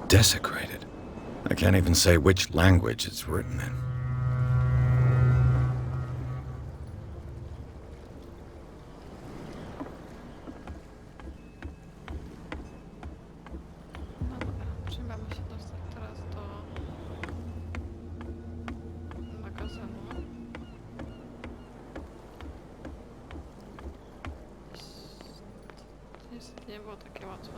Desecrated. I can't even say which language it's written in. No dobra, czyli mamy się dostać teraz do magazynu. To niestety nie było takie łatwe.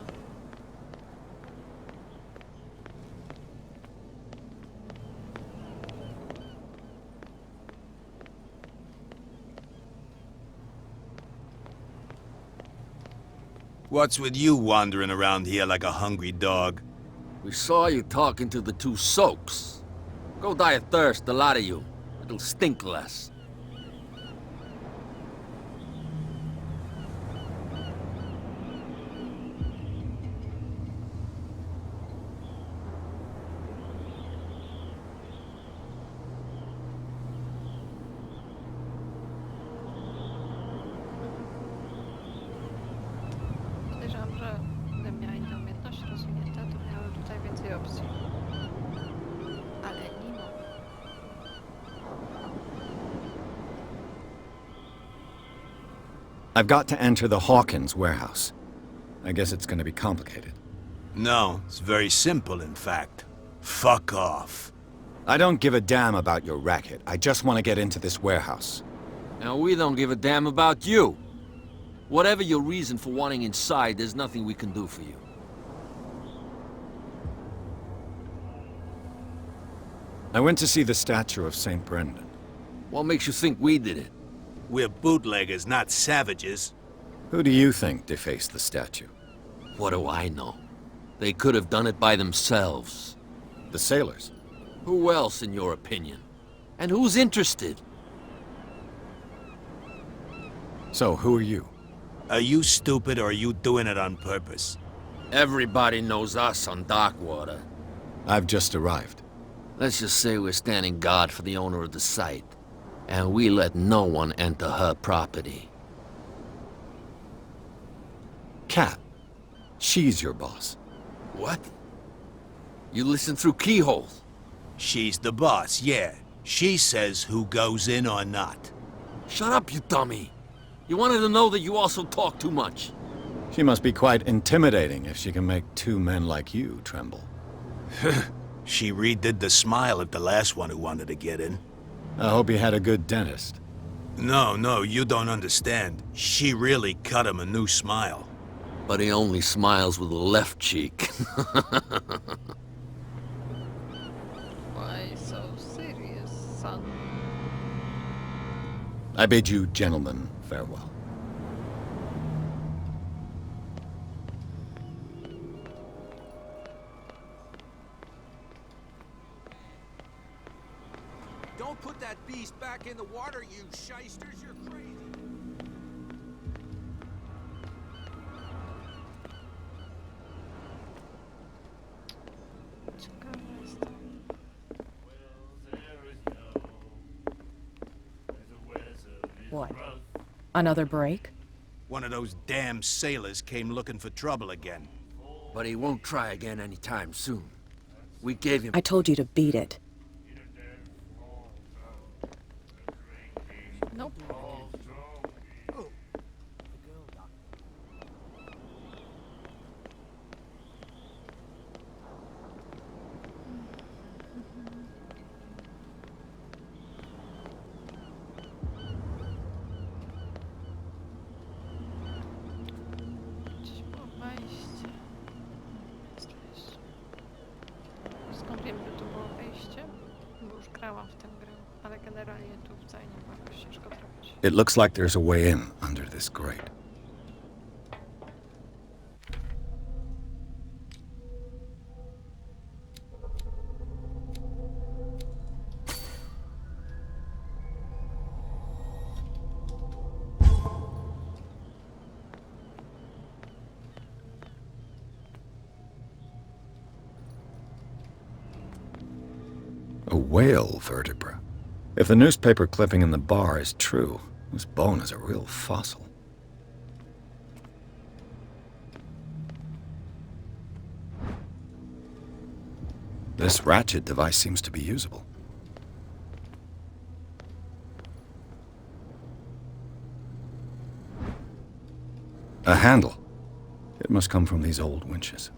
What's with you wandering around here like a hungry dog? We saw you talking to the two soaks. Go die of thirst, the lot of you. It'll stink less. Podejrzewam, że gdybym miała inne umiejętności rozwinięte, to miały tutaj więcej opcji. Ale nie ma. I've got to enter the Hawkins warehouse. I guess it's gonna be complicated. No, it's very simple, in fact. Fuck off. I don't give a damn about your racket. I just want to get into this warehouse. Now we don't give a damn about you. Whatever your reason for wanting inside, there's nothing we can do for you. I went to see the statue of St. Brendan. What makes you think we did it? We're bootleggers, not savages. Who do you think defaced the statue? What do I know? They could have done it by themselves. The sailors. Who else, in your opinion? And who's interested? So, who are you? Are you stupid or are you doing it on purpose? Everybody knows us on Darkwater. I've just arrived. Let's just say we're standing guard for the owner of the site. And we let no one enter her property. Kat. She's your boss. What? You listen through keyholes? She's the boss, yeah. She says who goes in or not. Shut up, you dummy. You wanted to know that you also talk too much. She must be quite intimidating if she can make two men like you tremble. She redid the smile at the last one who wanted to get in. I hope you had a good dentist. No, you don't understand. She really cut him a new smile. But he only smiles with the left cheek. Why so serious, son? I bid you, gentlemen, farewell. Don't put that beast back in the water, you shysters. You're crazy. What? Another break? One of those damn sailors came looking for trouble again. But he won't try again anytime soon. We gave him... I told you to beat it. Nope. Gdzieś było wejście. Jest wejście. Skąd wiem, że tu było wejście? Bo już grałam w tę grę, ale generalnie tu wcale nie było jakoś ciężko trafić. It looks like there's a way in under this grate. A whale vertebra. If the newspaper clipping in the bar is true, this bone is a real fossil. This ratchet device seems to be usable. A handle. It must come from these old winches.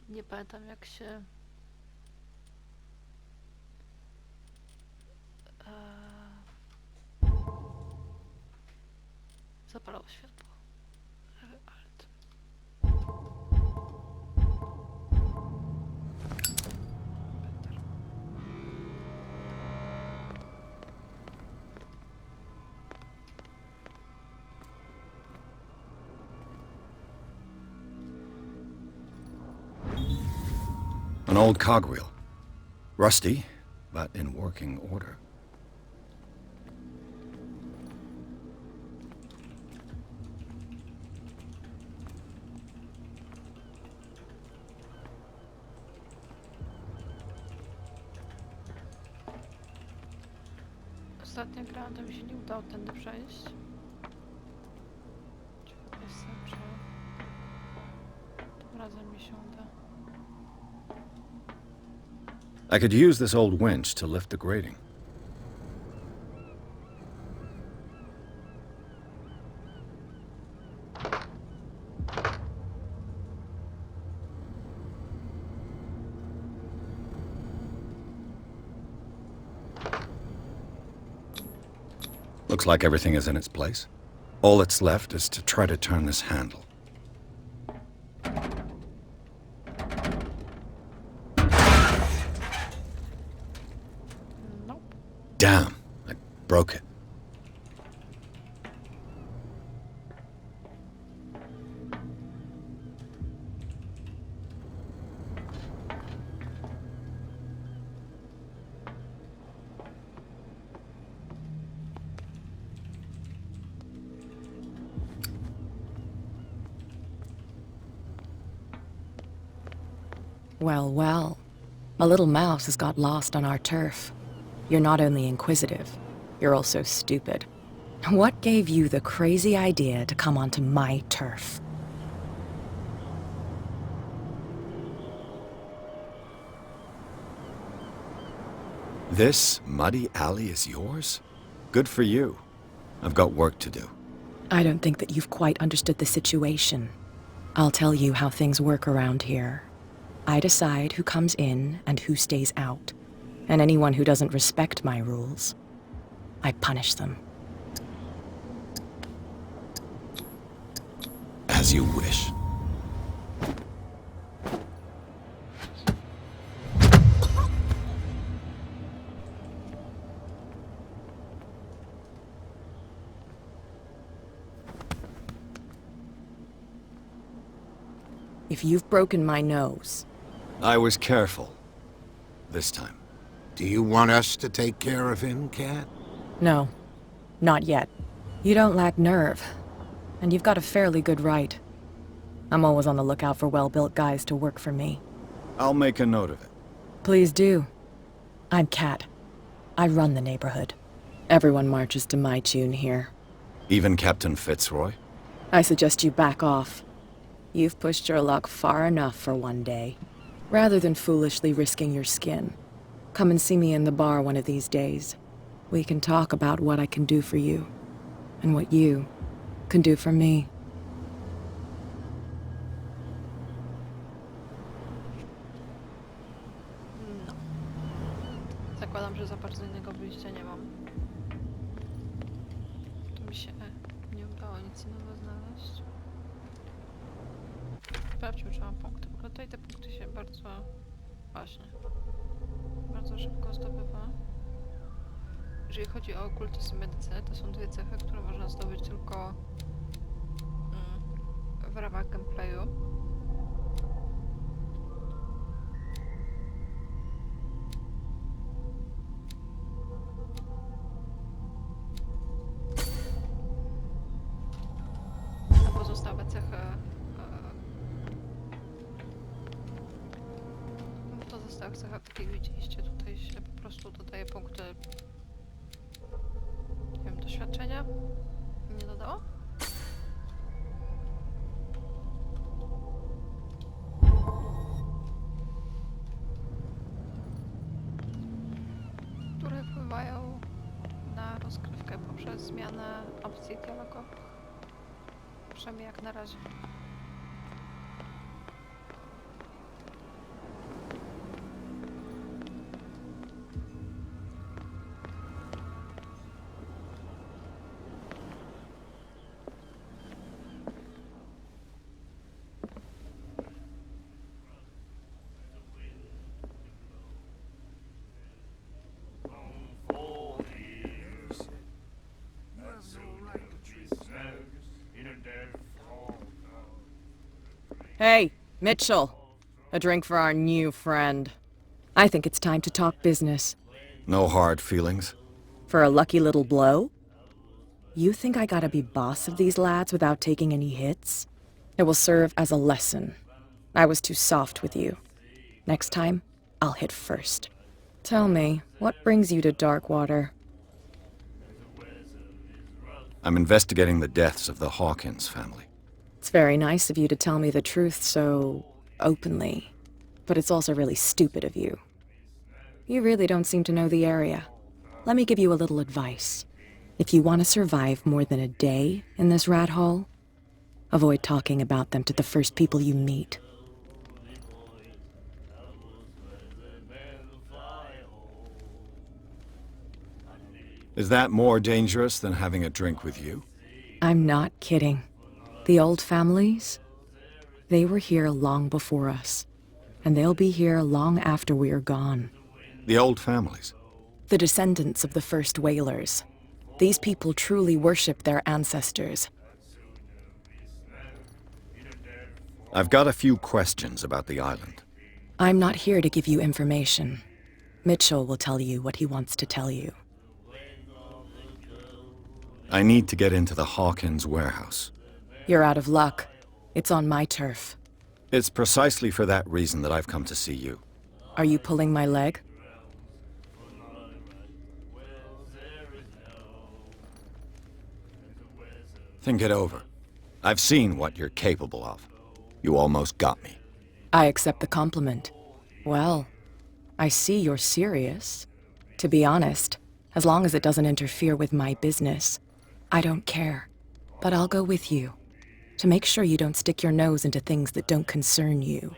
Nie pamiętam jak się... Zapalało światło. Alt. An old cogwheel. Rusty, but in working order. Ostatnio grałam, to mi się nie udało tędy przejść. Ciekawe jestem, czy tym razem mi się uda. I could use this old winch to lift the grating. Looks like everything is in its place. All that's left is to try to turn this handle. Nope. Damn, I broke it. Well, well. A little mouse has got lost on our turf. You're not only inquisitive, you're also stupid. What gave you the crazy idea to come onto my turf? This muddy alley is yours? Good for you. I've got work to do. I don't think that you've quite understood the situation. I'll tell you how things work around here. I decide who comes in and who stays out. And anyone who doesn't respect my rules, I punish them. As you wish. If you've broken my nose... I was careful. This time. Do you want us to take care of him, Cat? No, not yet. You don't lack nerve, and you've got a fairly good right. I'm always on the lookout for well-built guys to work for me. I'll make a note of it. Please do. I'm Cat. I run the neighborhood. Everyone marches to my tune here. Even Captain Fitzroy? I suggest you back off. You've pushed your luck far enough for one day. Rather than foolishly risking your skin, come and see me in the bar one of these days. We can talk about what I can do for you, and what you can do for me. No. Zakładam, że za bardzo innego wyjścia nie mam. Tu mi się nie udało nic innego znaleźć. Sprawdźmy, czy mam punkty. W ogóle tutaj te punkty się bardzo... Właśnie. Bardzo szybko zdobywa. Jeżeli chodzi o okultyzm i medycynę, to są dwie cechy, które można zdobyć tylko w ramach gameplayu. A pozostałe cechy w pozostałych cechach, tak jak widzieliście, tutaj się po prostu dodaje punkty, nie wiem, doświadczenia. Nie dodało? Które wpływają na rozgrywkę poprzez zmianę opcji dialogowych. Przynajmniej jak na razie. Hey, Mitchell. A drink for our new friend. I think it's time to talk business. No hard feelings? For a lucky little blow? You think I gotta be boss of these lads without taking any hits? It will serve as a lesson. I was too soft with you. Next time, I'll hit first. Tell me, what brings you to Darkwater? I'm investigating the deaths of the Hawkins family. It's very nice of you to tell me the truth so openly, but it's also really stupid of you. You really don't seem to know the area. Let me give you a little advice. If you want to survive more than a day in this rat hole, avoid talking about them to the first people you meet. Is that more dangerous than having a drink with you? I'm not kidding. The old families, they were here long before us, and they'll be here long after we're gone. The old families? The descendants of the first whalers. These people truly worship their ancestors. I've got a few questions about the island. I'm not here to give you information. Mitchell will tell you what he wants to tell you. I need to get into the Hawkins warehouse. You're out of luck. It's on my turf. It's precisely for that reason that I've come to see you. Are you pulling my leg? Think it over. I've seen what you're capable of. You almost got me. I accept the compliment. Well, I see you're serious. To be honest, as long as it doesn't interfere with my business, I don't care. But I'll go with you, to make sure you don't stick your nose into things that don't concern you.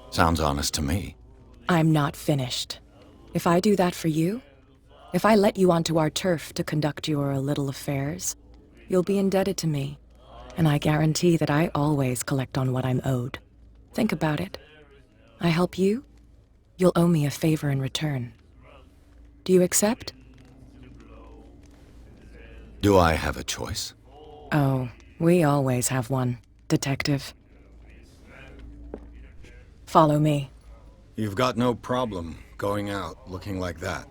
Sounds honest to me. I'm not finished. If I do that for you, if I let you onto our turf to conduct your little affairs, you'll be indebted to me, and I guarantee that I always collect on what I'm owed. Think about it. I help you, you'll owe me a favor in return. Do you accept? Do I have a choice? Oh, we always have one, Detective. Follow me. You've got no problem going out looking like that.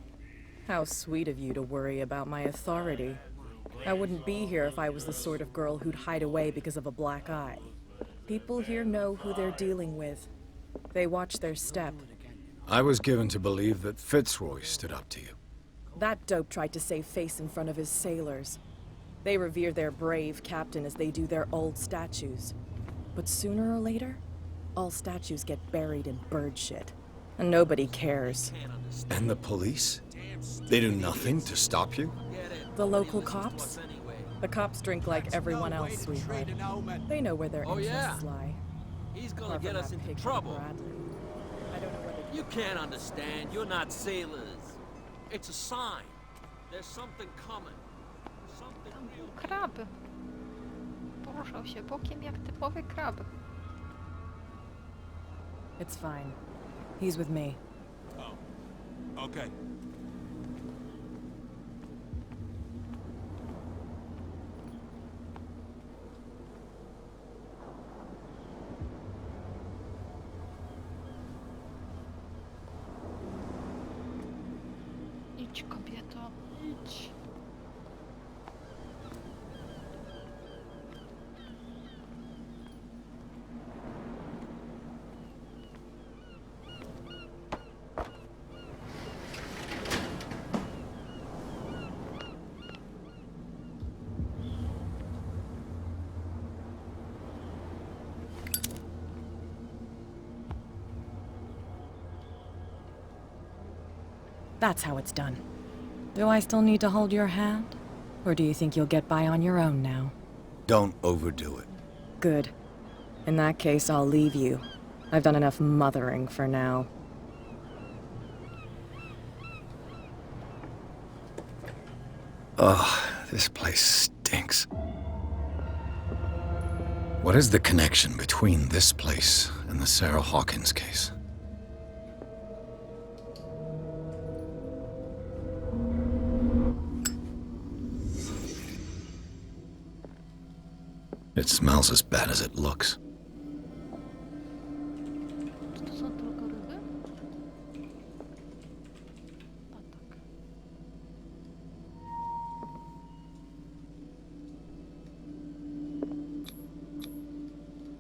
How sweet of you to worry about my authority. I wouldn't be here if I was the sort of girl who'd hide away because of a black eye. People here know who they're dealing with. They watch their step. I was given to believe that Fitzroy stood up to you. That dope tried to save face in front of his sailors. They revere their brave captain as they do their old statues. But sooner or later, all statues get buried in bird shit. And nobody cares. And the police? They do nothing to stop you? The local cops? The cops drink like everyone else, sweetheart. They know where their interests lie. He's gonna get us into trouble. You can't understand. You're not sailors. It's a sign. There's something coming. Something real. Krab. Poruszał się bokiem jak typowy krab. It's fine. He's with me. Oh, okay. Idź, kobieto, idź. That's how it's done. Do I still need to hold your hand? Or do you think you'll get by on your own now? Don't overdo it. Good. In that case, I'll leave you. I've done enough mothering for now. Ugh, this place stinks. What is the connection between this place and the Sarah Hawkins case? It smells as bad as it looks. To są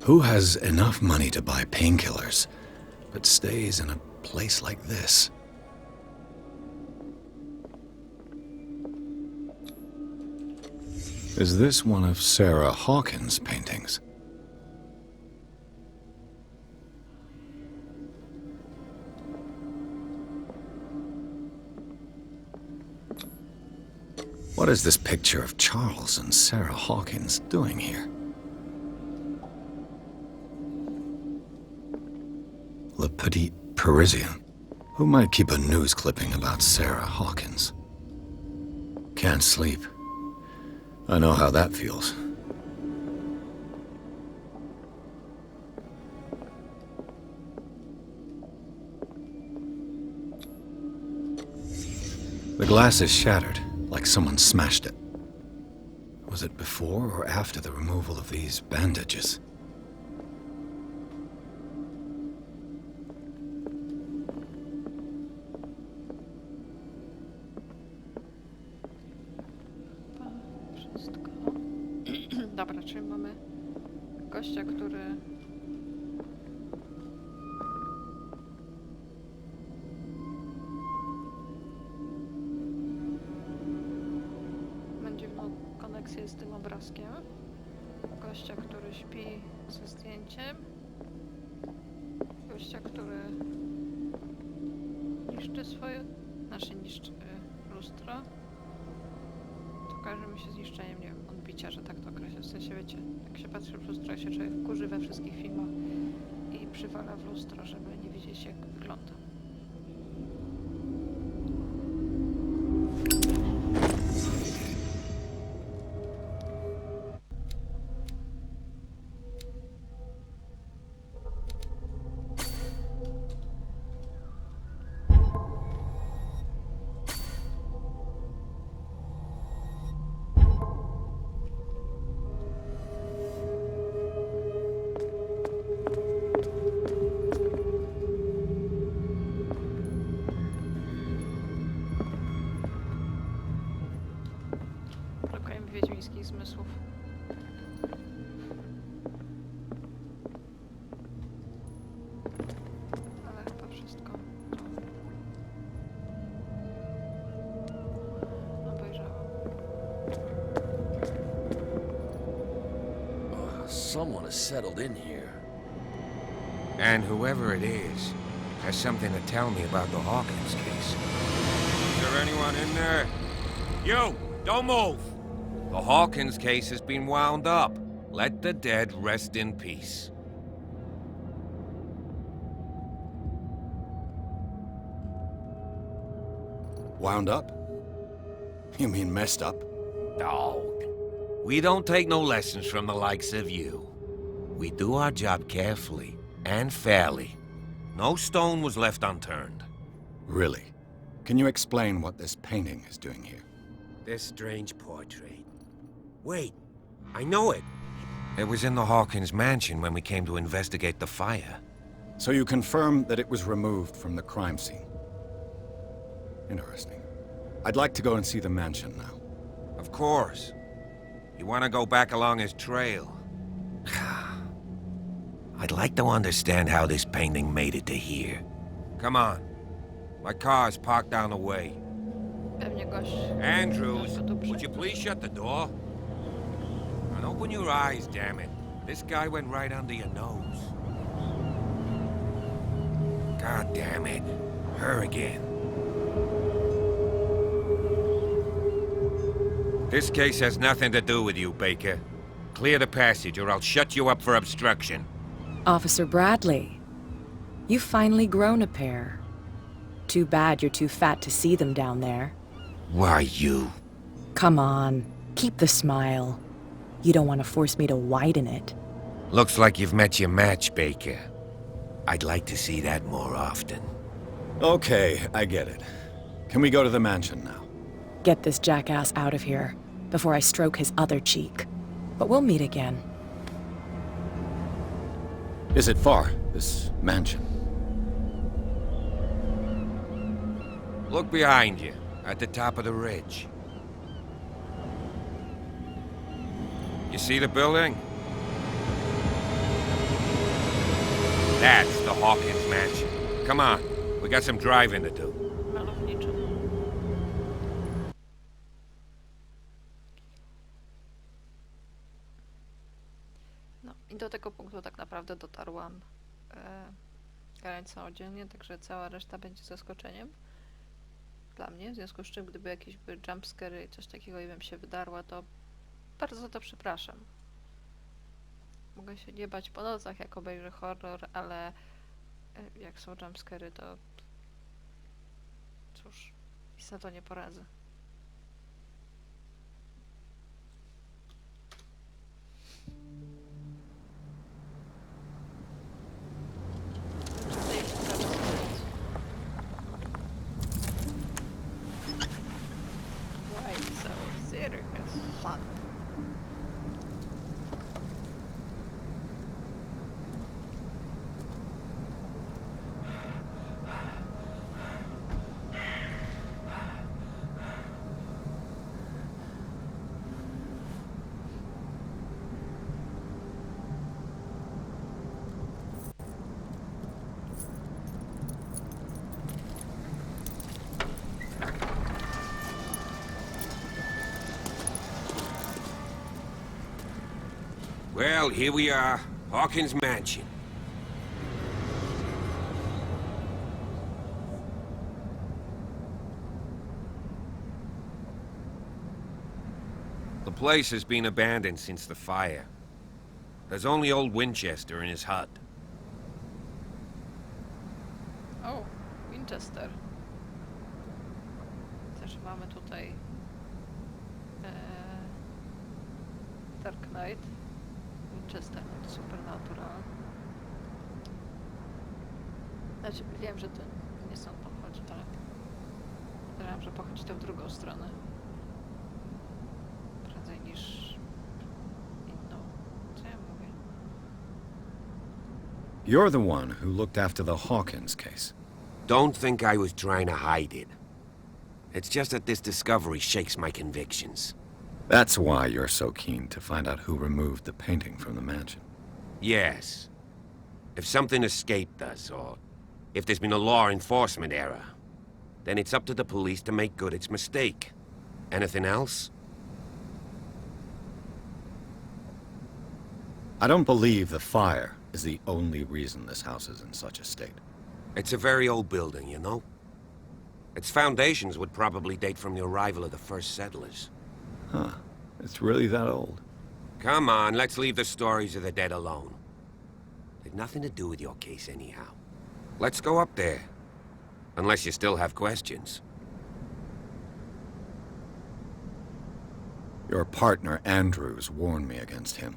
Who has enough money to buy painkillers, but stays in a place like this? Is this one of Sarah Hawkins' paintings? What is this picture of Charles and Sarah Hawkins doing here? Le Petit Parisien. Who might keep a news clipping about Sarah Hawkins? Can't sleep. I know how that feels. The glass is shattered, like someone smashed it. Was it before or after the removal of these bandages? Wszystko. Dobra, czyli mamy gościa, który ma dziwną koneksję z tym obrazkiem. Gościa, który śpi ze zdjęciem. Gościa, który niszczy swoje... niszczy lustro. To kojarzy mi się z niszczeniem, nie wiem, odbicia, że tak to określę. W sensie, wiecie, jak się patrzy w lustro, się człowiek kurzy we wszystkich filmach i przywala w lustro, żeby nie widzieć, jak wygląda. Brakuje mi wiedźmińskich zmysłów. Ale chyba wszystko obejrzałam. Someone has settled in here. And whoever it is has something to tell me about the Hawkins case. Is there anyone in there? You! Don't move! The Hawkins case has been wound up. Let the dead rest in peace. Wound up? You mean messed up? Dog. We don't take no lessons from the likes of you. We do our job carefully and fairly. No stone was left unturned. Really? Can you explain what this painting is doing here? This strange portrait. Wait, I know it. It was in the Hawkins mansion when we came to investigate the fire. So you confirm that it was removed from the crime scene? Interesting. I'd like to go and see the mansion now. Of course. You want to go back along his trail? I'd like to understand how this painting made it to here. Come on. My car's parked down the way. Pewnie gość. Andrews, would you please shut the door? And open your eyes, damn it. This guy went right under your nose. God damn it. Her again. This case has nothing to do with you, Baker. Clear the passage or I'll shut you up for obstruction. Officer Bradley, you've finally grown a pair. Too bad you're too fat to see them down there. Why, you? Come on, keep the smile. You don't want to force me to widen it. Looks like you've met your match, Baker. I'd like to see that more often. Okay, I get it. Can we go to the mansion now? Get this jackass out of here before I stroke his other cheek. But we'll meet again. Is it far, this mansion? Look behind you, at the top of the ridge. You see the building? That's the Hawkins mansion. Come on, we got some driving to do. Malowniczo. No i do tego punktu tak naprawdę dotarłam grając samodzielnie, także cała reszta będzie zaskoczeniem dla mnie, w związku z czym gdyby jakieś były jumpscary i coś takiego i bym się wydarła, to bardzo za to przepraszam. Mogę się nie bać po nocach, jak obejrzę horror, ale jak są jumpscary, to cóż, nic na to nie poradzę. Why so serious? Fun. Well, here we are. Hawkins mansion. The place has been abandoned since the fire. There's only old Winchester in his hut. O, Winchester. Też mamy tutaj Dark Knight. Winchester, Supernatural. Znaczy, wiem, że to nie stąd pochodzi, ale podejrzewam, że pochodzi to w drugą stronę. Prędzej niż inną. Co ja mówię? You're the one who looked after the Hawkins case. Don't think I was trying to hide it. It's just that this discovery shakes my convictions. That's why you're so keen to find out who removed the painting from the mansion. Yes. If something escaped us, or if there's been a law enforcement error, then it's up to the police to make good its mistake. Anything else? I don't believe the fire is the only reason this house is in such a state. It's a very old building, you know? Its foundations would probably date from the arrival of the first settlers. Huh. It's really that old. Come on, let's leave the stories of the dead alone. They've nothing to do with your case anyhow. Let's go up there. Unless you still have questions. Your partner, Andrews, warned me against him.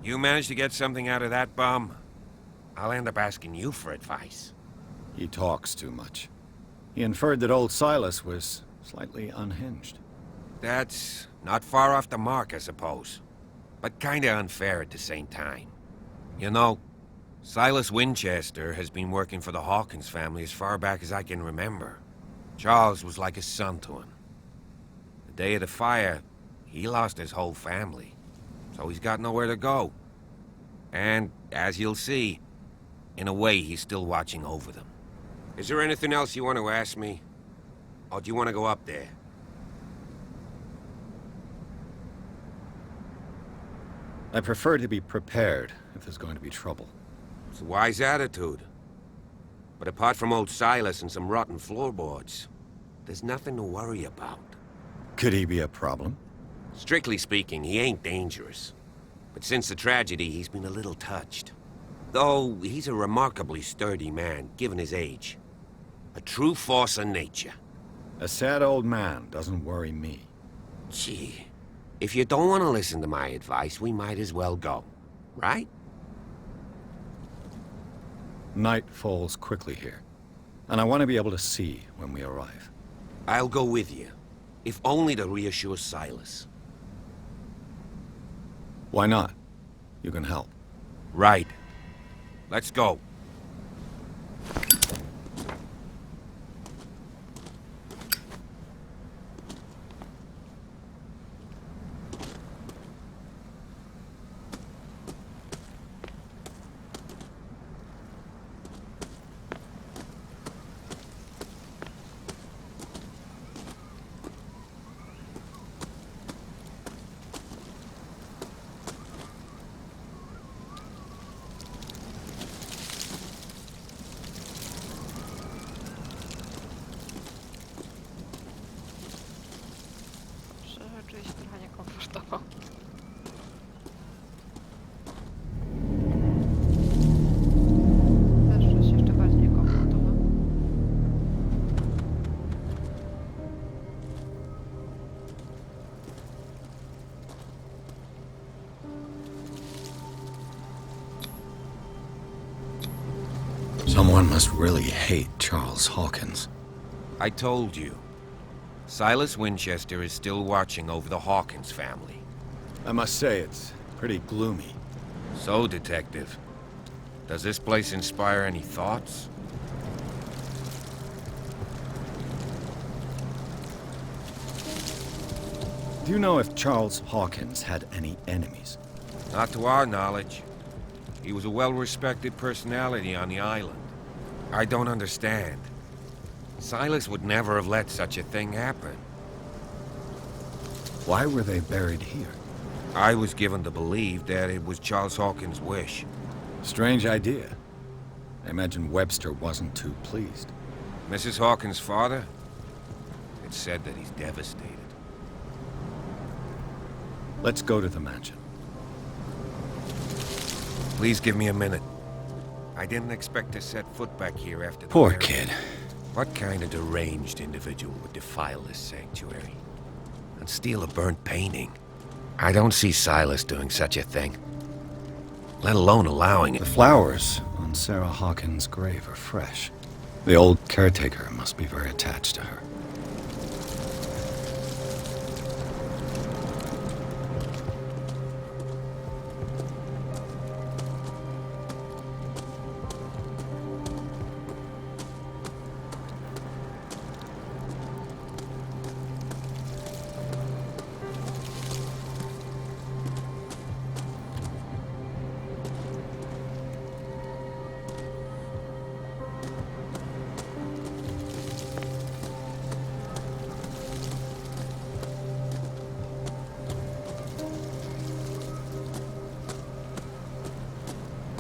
You managed to get something out of that bum? I'll end up asking you for advice. He talks too much. He inferred that old Silas was slightly unhinged. That's not far off the mark, I suppose. But kinda unfair at the same time. You know, Silas Winchester has been working for the Hawkins family as far back as I can remember. Charles was like a son to him. The day of the fire, he lost his whole family. So he's got nowhere to go. And, as you'll see, in a way he's still watching over them. Is there anything else you want to ask me? Or do you want to go up there? I prefer to be prepared if there's going to be trouble. It's a wise attitude. But apart from old Silas and some rotten floorboards, there's nothing to worry about. Could he be a problem? Strictly speaking, he ain't dangerous. But since the tragedy, he's been a little touched. Though he's a remarkably sturdy man, given his age. A true force of nature. A sad old man doesn't worry me. Gee, if you don't want to listen to my advice, we might as well go. Right? Night falls quickly here, and I want to be able to see when we arrive. I'll go with you, if only to reassure Silas. Why not? You can help. Right. Let's go. Someone must really hate Charles Hawkins. I told you. Silas Winchester is still watching over the Hawkins family. I must say, it's pretty gloomy. So, Detective, does this place inspire any thoughts? Do you know if Charles Hawkins had any enemies? Not to our knowledge. He was a well-respected personality on the island. I don't understand. Silas would never have let such a thing happen. Why were they buried here? I was given to believe that it was Charles Hawkins' wish. Strange idea. I imagine Webster wasn't too pleased. Mrs. Hawkins' father? It's said that he's devastated. Let's go to the mansion. Please give me a minute. I didn't expect to set foot back here after the Poor marriage. kid. What kind of deranged individual would defile this sanctuary? And steal a burnt painting? I don't see Silas doing such a thing. Let alone allowing it. The flowers on Sarah Hawkins' grave are fresh. The old caretaker must be very attached to her.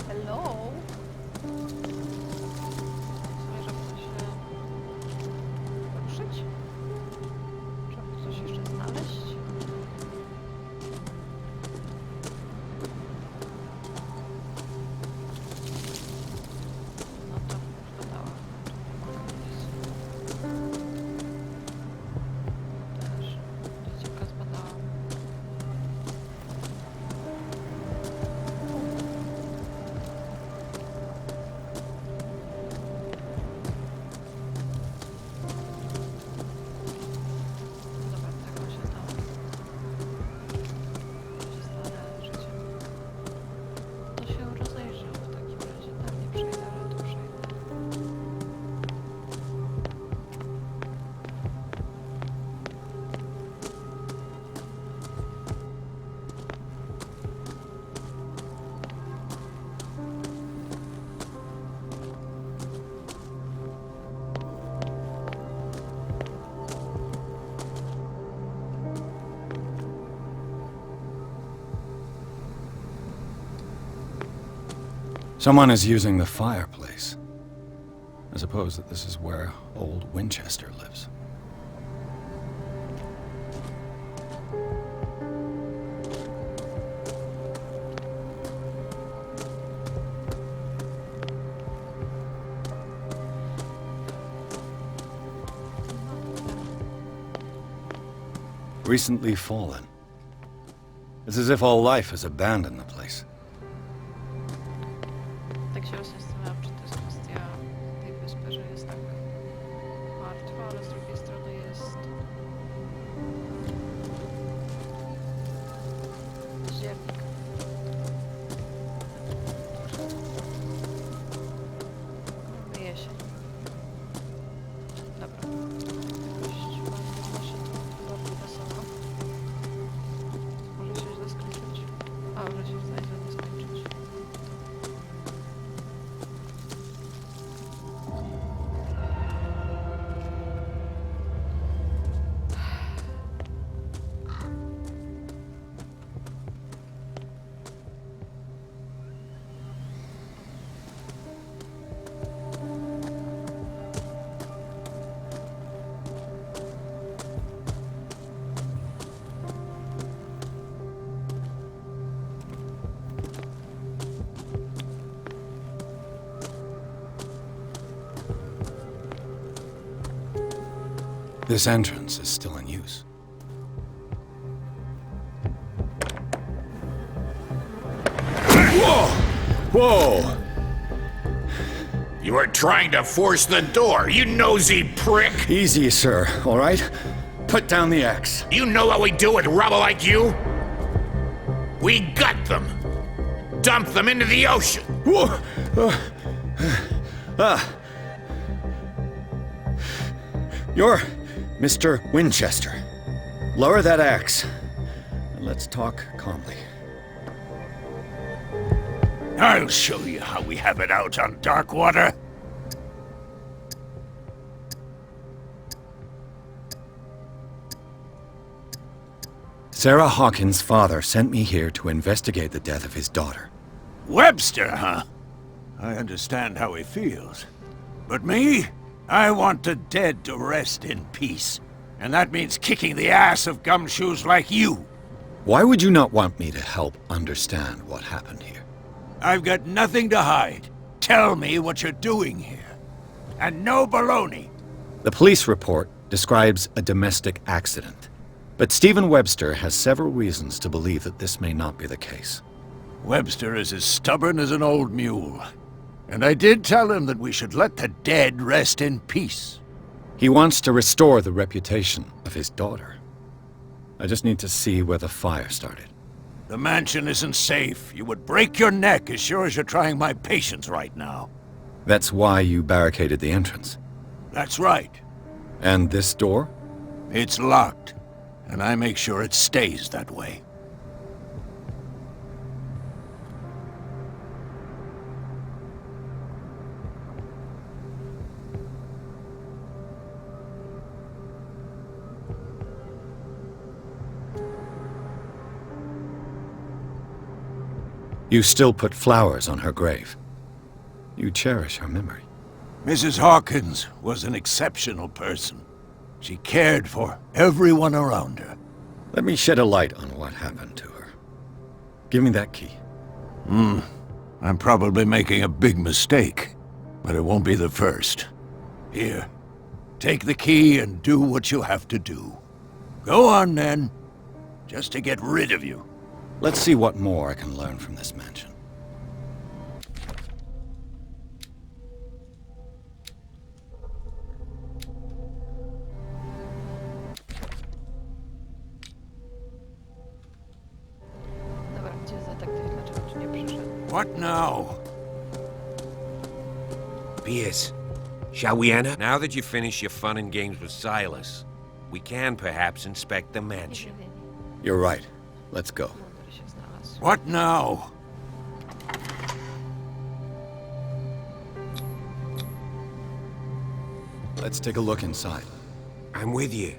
Hello? Zamierzam się poruszyć? Trzeba coś jeszcze znaleźć? No to zbadałam. Też dzieciaka zbadałam. Dobra, tego się tam zostanę życiem. To się rozejrzę w takim razie. Tam nie przejdę, ale tu przejdę. Someone is using the fireplace. I suppose that this is where old Winchester lives. Recently fallen. It's as if all life has abandoned the place. Tak się właśnie zastanawiam, czy to jest kwestia tej wyspy, że jest tak martwa, ale z drugiej strony jest ziemnik. Mamy jesień. Dobra. Jakoś ładnie się to robi wesoło. Może się źle skończyć. A, może się źle skończyć. This entrance is still in use. Whoa! Whoa! You are trying to force the door, you nosy prick! Easy, sir, all right? Put down the axe. You know what we do with rubble like you? We gut them. Dump them into the ocean. Whoa. You're Mr. Winchester. Lower that axe, and let's talk calmly. I'll show you how we have it out on Darkwater. Sarah Hawkins' father sent me here to investigate the death of his daughter. Webster, huh? I understand how he feels. But me? I want the dead to rest in peace. And that means kicking the ass of gumshoes like you. Why would you not want me to help understand what happened here? I've got nothing to hide. Tell me what you're doing here. And no baloney. The police report describes a domestic accident. But Stephen Webster has several reasons to believe that this may not be the case. Webster is as stubborn as an old mule. And I did tell him that we should let the dead rest in peace. He wants to restore the reputation of his daughter. I just need to see where the fire started. The mansion isn't safe. You would break your neck as sure as you're trying my patience right now. That's why you barricaded the entrance. That's right. And this door? It's locked, and I make sure it stays that way. You still put flowers on her grave. You cherish her memory. Mrs. Hawkins was an exceptional person. She cared for everyone around her. Let me shed a light on what happened to her. Give me that key. I'm probably making a big mistake, but it won't be the first. Here, take the key and do what you have to do. Go on, then. Just to get rid of you. Let's see what more I can learn from this mansion. Dobra, gdzie jest detektyw? Dlaczego tu nie przyszedł? What now? Pierce, shall we enter? Now that you've finished your fun and games with Silas, we can perhaps inspect the mansion. You're right. Let's go. What now? Let's take a look inside. I'm with you.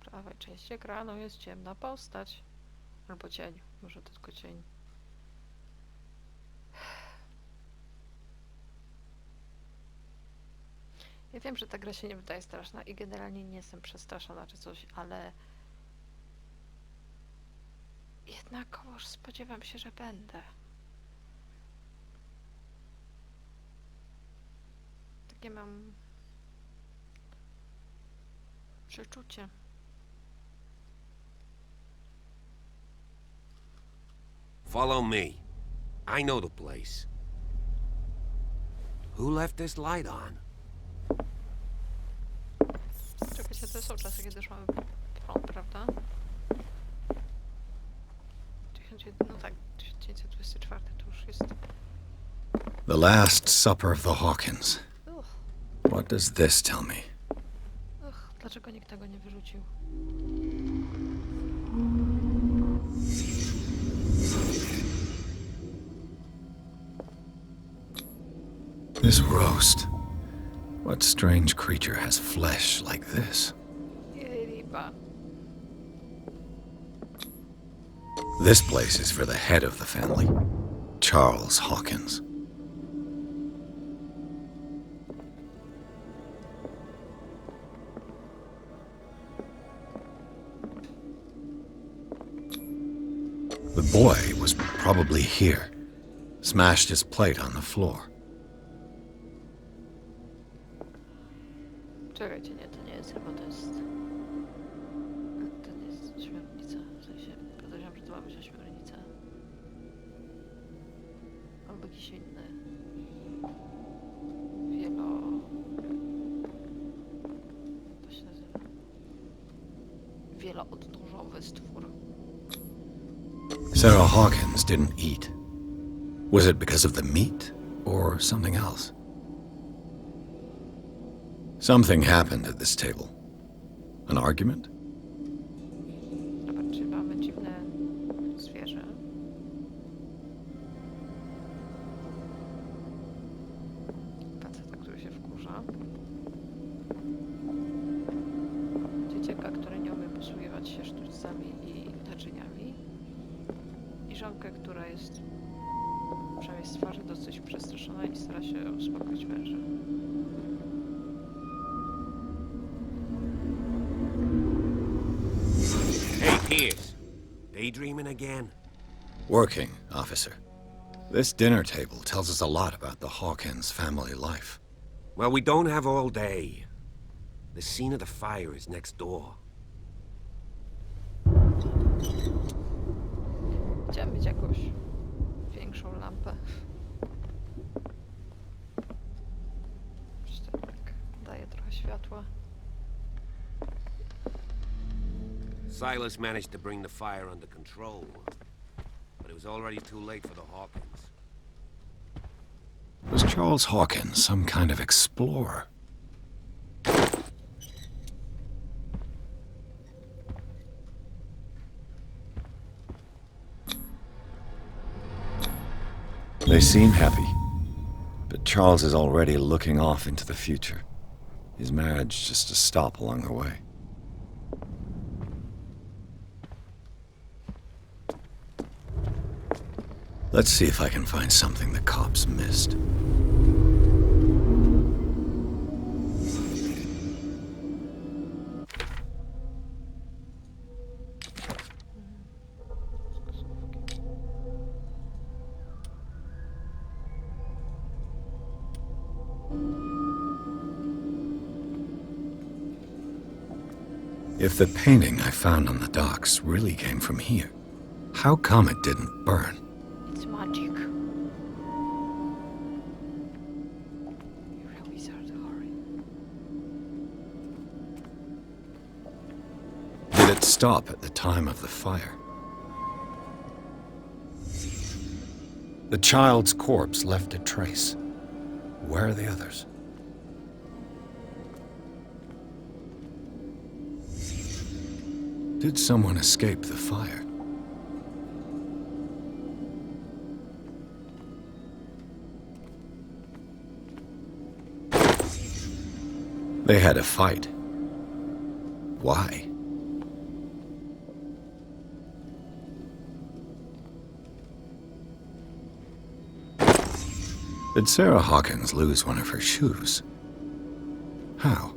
Prawej części ekranu jest ciemna postać. Albo cień. Może to tylko cień. Ja wiem, że ta gra się nie wydaje straszna i generalnie nie jestem przestraszona czy coś, ale jednakowoż spodziewam się, że będę. Takie mam przeczucie. Follow me. I know the place. Who left this light on? Czekajcie, to są czasy, kiedy już mamy prąd, prawda? No tak, 1924 to już jest. The Last Supper of the Hawkins. What does this tell me? Dlaczego nikt tego nie wyrzucił? This roast. What strange creature has flesh like this? This place is for the head of the family, Charles Hawkins. The boy was probably here. Smashed his plate on the floor. Czekajcie, nie, to nie jest chyba, to jest... To nie jest śmietnica, w sensie... wziąć ośmiornicę. Albo jakiś inny. To się nazywa? Wieloodnóżowy stwór. Sarah Hawkins didn't eat. Was it because of the meat or something else? Something happened at this table. An argument? Zobaczcie, mamy dziwne zwierzę. Faceta, który się wkurza. Dzieciaka, który nie umie posługiwać się sztućcami i naczyniami. I żonkę, która jest przynajmniej z twarzy dosyć przestraszona i stara się uspokoić męża. Hey, Pierce. Daydreaming again? Working, officer. This dinner table tells us a lot about the Hawkins family life. Well, we don't have all day. The scene of the fire is next door. Chciałam mieć jakąś większą lampę. Przecież to tak daje trochę światła. Silas managed to bring the fire under control, but it was already too late for the Hawkins. Was Charles Hawkins some kind of explorer? They seem happy, but Charles is already looking off into the future. His marriage just a stop along the way. Let's see if I can find something the cops missed. If the painting I found on the docks really came from here, how come it didn't burn? It's magic. You really are the hurry. Did it stop at the time of the fire? The child's corpse left a trace. Where are the others? Did someone escape the fire? They had a fight. Why? Did Sarah Hawkins lose one of her shoes? How?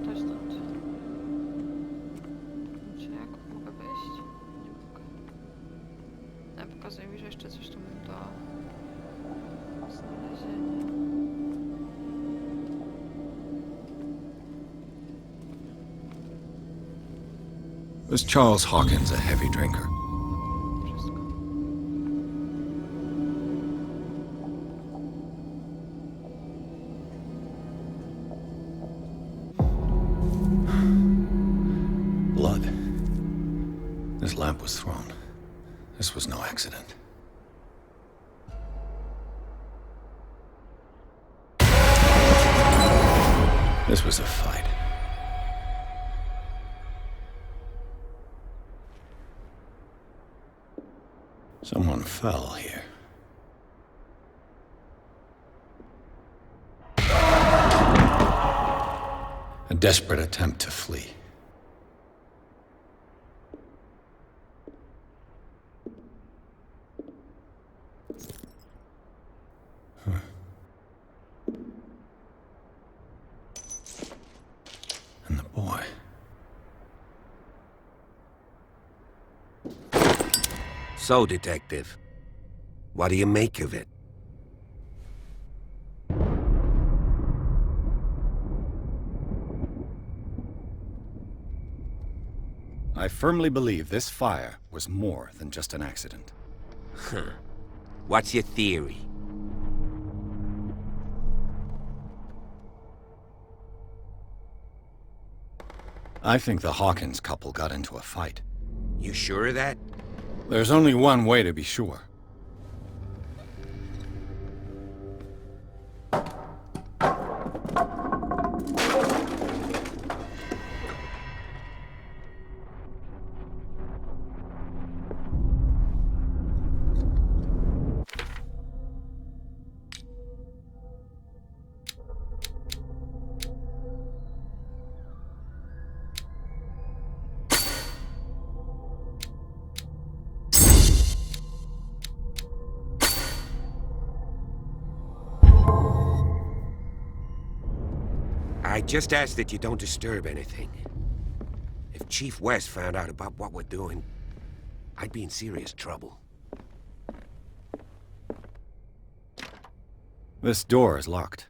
To stąd. Czy jak mogę wyjść? Nie mogę. Ja pokazuję mi, że jeszcze coś tu mam do znalezienia. Was Charles Hawkins a heavy drinker? Wszystko. Blood. This lamp was thrown. This was no accident. This was a fight. Someone fell here. A desperate attempt to flee. boy. So, Detective, what do you make of it? I firmly believe this fire was more than just an accident. Huh. What's your theory? I think the Hawkins couple got into a fight. You sure of that? There's only one way to be sure. I just ask that you don't disturb anything. If Chief West found out about what we're doing, I'd be in serious trouble. This door is locked.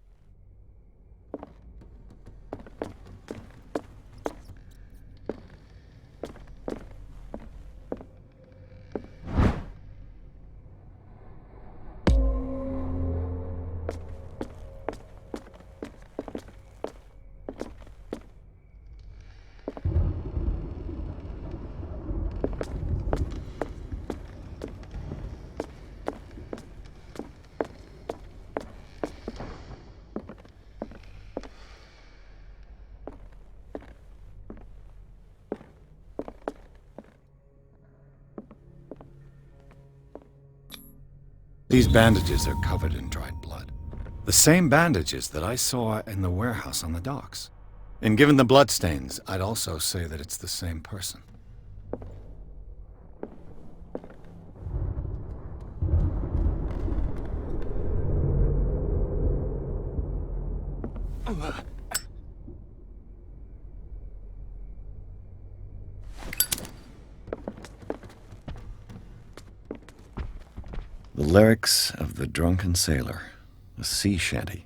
These bandages are covered in dried blood. The same bandages that I saw in the warehouse on the docks. And given the bloodstains, I'd also say that it's the same person. The lyrics of the drunken sailor, a sea shanty.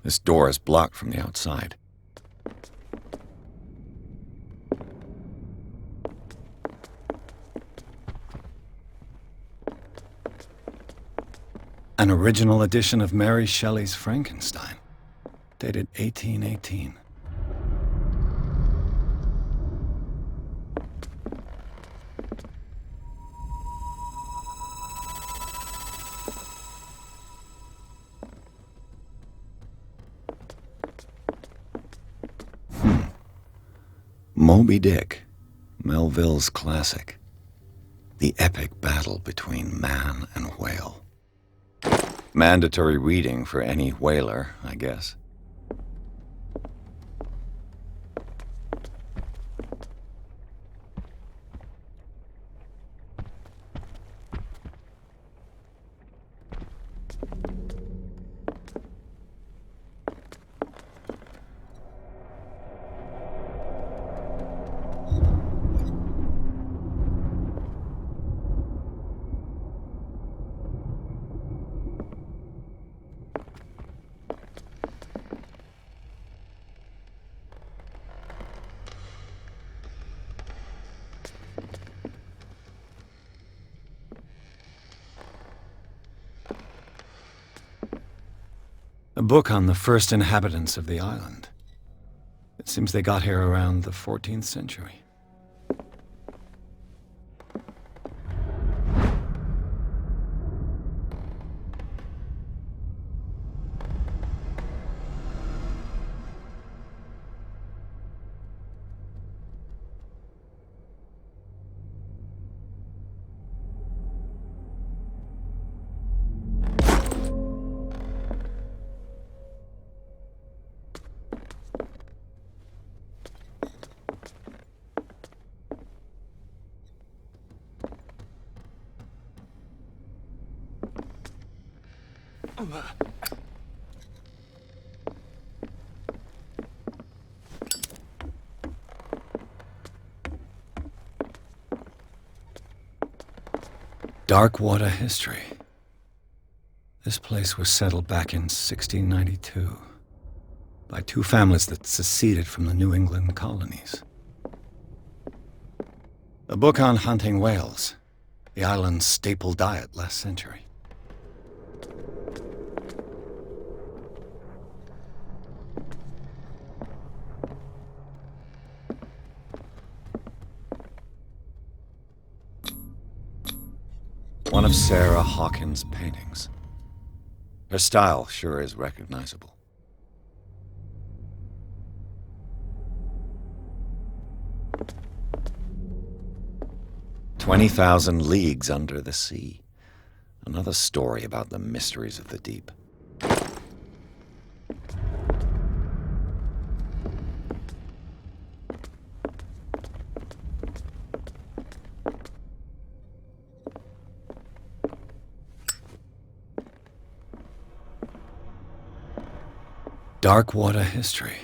This door is blocked from the outside. An original edition of Mary Shelley's Frankenstein, dated 1818. Moby Dick, Melville's classic. The epic battle between man and whale. Mandatory reading for any whaler, I guess. A book on the first inhabitants of the island. It seems they got here around the 14th century. Darkwater history. This place was settled back in 1692 by two families that seceded from the New England colonies. A book on hunting whales, the island's staple diet last century. One of Sarah Hawkins' paintings. Her style sure is recognizable. "20,000 Leagues Under the Sea." Another story about the mysteries of the deep. Darkwater history.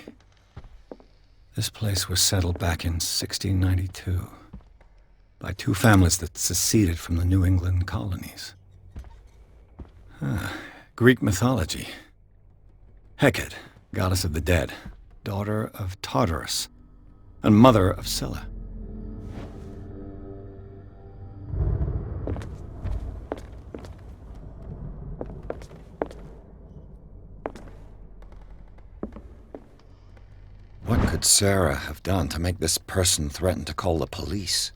This place was settled back in 1692 by two families that seceded from the New England colonies. Greek mythology. Hecate, goddess of the dead, daughter of Tartarus, and mother of Scylla. What could Sarah have done to make this person threaten to call the police?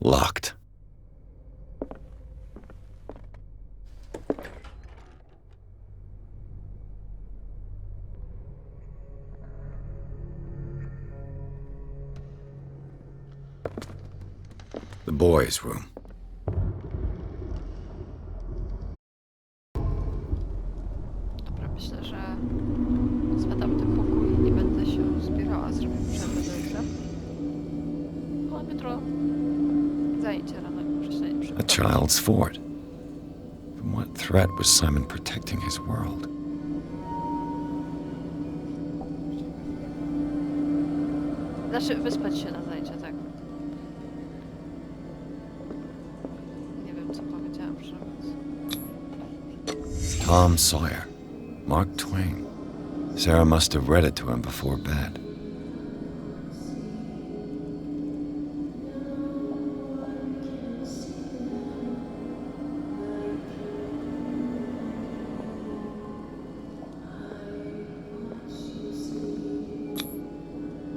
Locked. The boys' room. Dobra, myślę, że zwiadam ten pokój i nie będę się zbierała, zrobię przerwę do jutra. Ale jutro zajęcie rano i prześlenie przy A child's fort. From what threat was Simon protecting his world? Znaczy, wyspać się na zajęcia, tak. Nie wiem, co powiedziałam, że... Tom Sawyer. Mark Twain. Sarah must have read it to him before bed.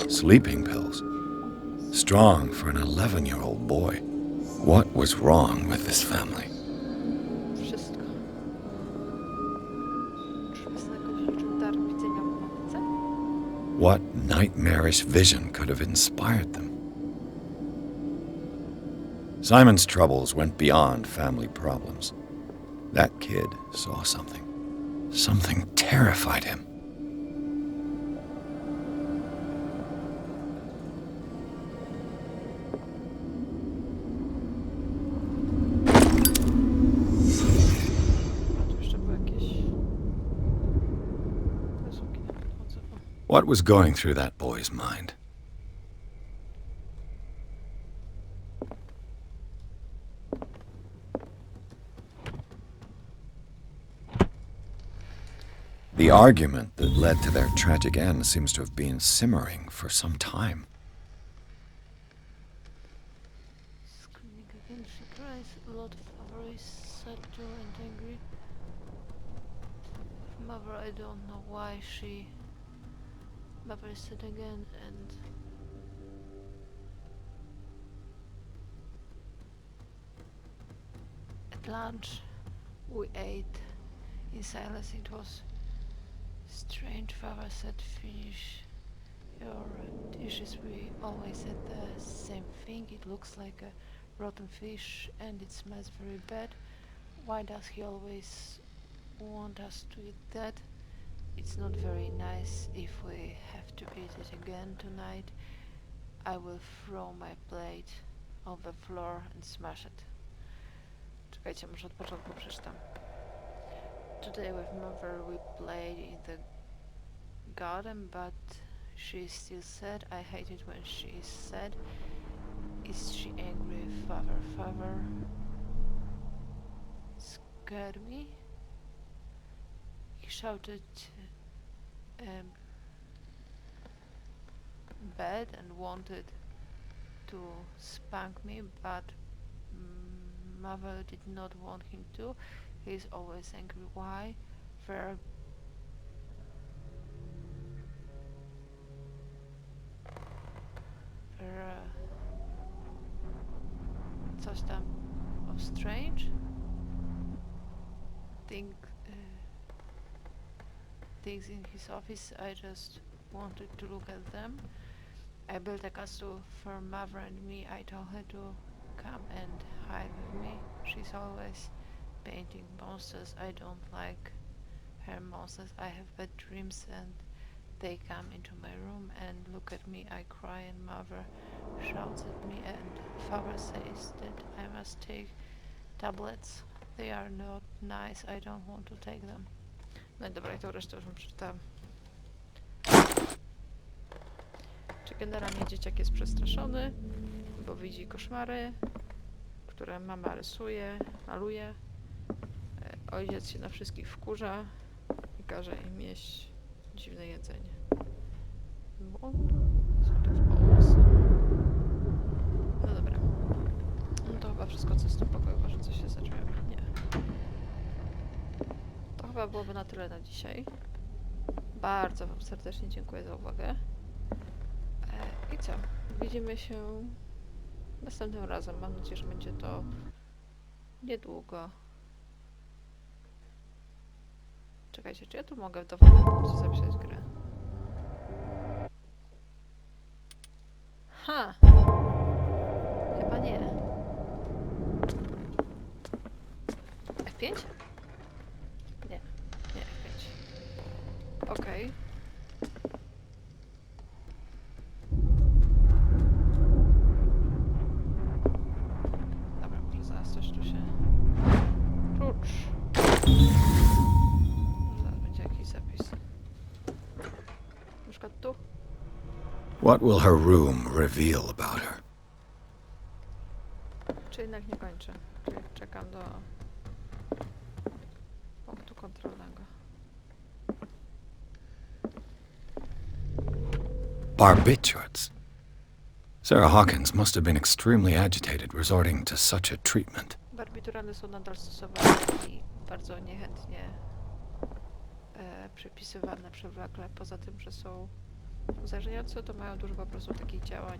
Sleeping pills. Strong for an 11-year-old boy. What was wrong with this family? Wszystko. Czyżby znakomicie dar widzenia w matce? What nightmarish vision could have inspired them? Simon's troubles went beyond family problems. That kid saw something. Something terrified him. What was going through that boy's mind? The argument that led to their tragic end seems to have been simmering for some time. Screaming again, she cries. A lot of avarice, sad, joy, and angry. I don't know why she bubbles it again. And at lunch we ate in silence. It was strange. Father said, finish your dishes. We always said the same thing. It looks like a rotten fish and it smells very bad. Why does he always want us to eat that? It's not very nice. If we have to eat it again tonight, I will throw my plate on the floor and smash it. Czekajcie, może od początku przeczytam. Today with mother we played in the garden, but she still sad. I hate it when she is sad. Is she angry? Father scared me. He shouted bad and wanted to spank me, but mother did not want him to. He's always angry. Why? There coś tam of strange things in his office. I just wanted to look at them. I built a castle for mother and me. I told her to come and hide with me. She's always painting monsters. I don't like her monsters. I have bad dreams and they come into my room and look at me. I cry and mother shouts at me and father says that I must take tablets. They are not nice. I don't want to take them. No i dobra, i to resztę już przeczytałam. Czy generalnie dzieciak jest przestraszony, bo widzi koszmary, które mama rysuje, maluje. Ojciec się na wszystkich wkurza i każe im jeść dziwne jedzenie. No dobra. No to chyba wszystko, co z tym pokoju, może coś się zacząłem. Nie. To chyba byłoby na tyle na dzisiaj. Bardzo wam serdecznie dziękuję za uwagę. I co? Widzimy się następnym razem. Mam nadzieję, że będzie to niedługo. Czekajcie, czy ja tu mogę w dowolnym punkcie zapisać grę? Ha! Chyba nie. F5? Nie. Nie, F5. Okej. Dobra, może zaraz coś tu się... Klucz. Może zaraz będzie jakiś zapis. Na przykład tu. What will her room reveal about her? Czy jednak nie kończę? Czyli czekam do punktu kontrolnego. Barbiturates. Sarah Hawkins must have been extremely agitated resorting to such a treatment. Barbiturany są nadal stosowane i bardzo niechętnie przepisywane przewlekle. Poza tym, że są uzależniające, to mają dużo po prostu takich działań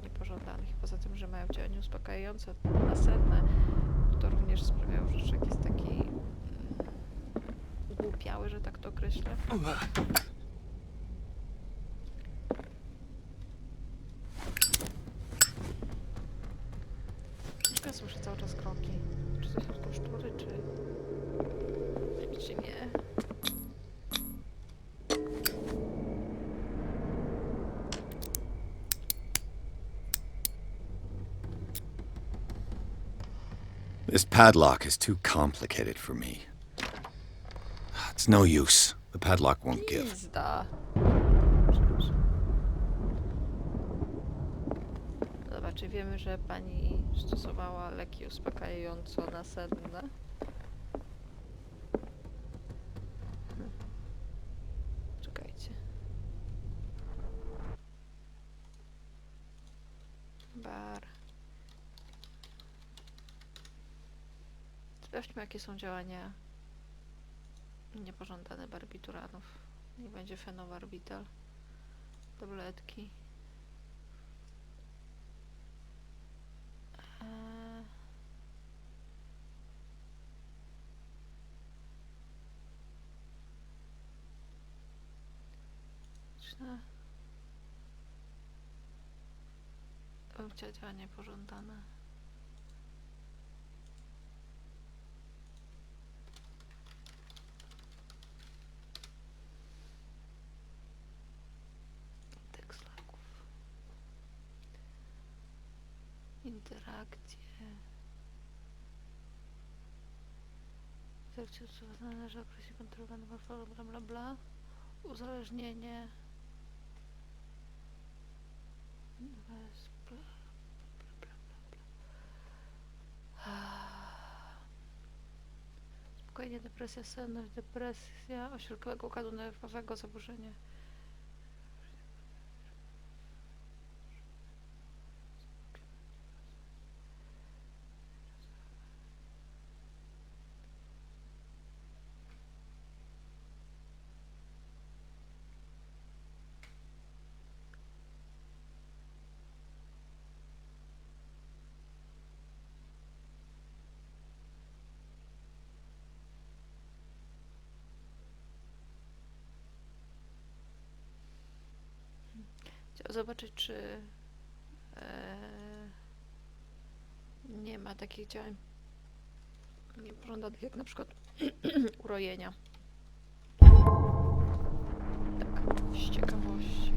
niepożądanych. Poza tym, że mają działanie uspokajające, nasenne, to również sprawiają, że człowiek jest taki ugłupiały, że tak to określę. Ja słyszę cały czas kroki. Czy to są tylko szczury, czy nie? This padlock is too complicated for me. It's no use. The padlock won't give. Pizda. Dobra, czy wiemy, że pani stosowała leki uspokajająco-nasenne? Czekajcie. Sprawdźmy, jakie są działania Niepożądane barbituranów. Niech będzie fenobarbital. Tabletki. Działanie pożądane. Tekst laków. Interakcje. Interakcje usuwane należy określić kontrolowanym bla bla bla. Uzależnienie. Spokojnie, depresja, senność, depresja, ośrodkowego układu nerwowego, zaburzenie. Chciałam zobaczyć, czy nie ma takich działań niepożądanych, jak na przykład urojenia. Tak, z ciekawości.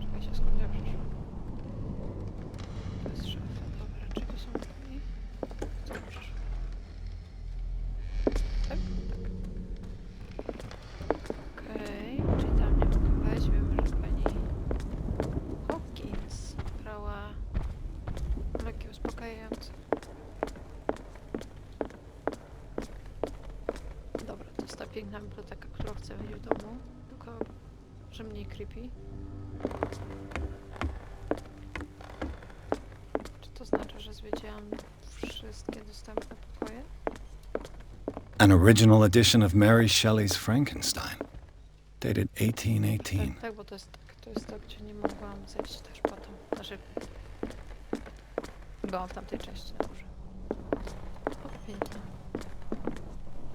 Czekajcie, skąd ja przyszłam? To jest szafa. Dobra, czy to są drzwi? Co przyszło? Tak? Tak. Okej, czyli tam nie mogę wejść. Wiemy, że pani Hawkins brała leki uspokajające. Dobra, to jest ta piękna biblioteka, którą chcę mieć w domu, tylko że mniej creepy. Czy to znaczy, że zwiedziłam wszystkie dostępne pokoje? An original edition of Mary Shelley's Frankenstein, dated 1818. Tak, bo to jest to, gdzie nie mogłam zejść też potem. Znaczy, byłam w tamtej części na górze. O, pięknie.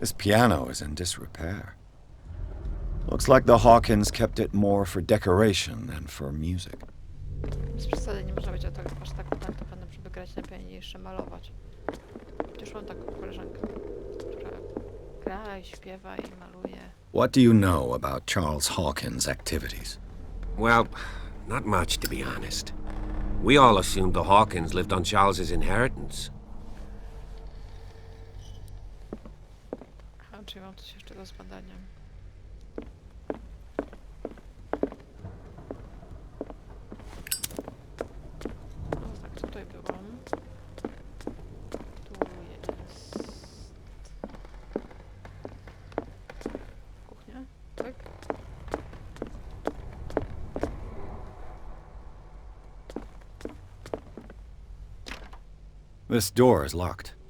This piano is in disrepair. Looks like the Hawkins kept it more for decoration than for music. Bez przesady nie można być aż tak utalentowanym, żeby grać na pianinie i jeszcze malować. Przecież mam taką koleżankę, która gra i śpiewa i maluje. What do you know about Charles Hawkins' activities? Well, not much, to be honest. We all assumed the Hawkins lived on Charles's inheritance. A, czyli mam coś jeszcze do zbadania. No tak, tutaj byłam. Tu jest... kuchnia, tak? This door is locked.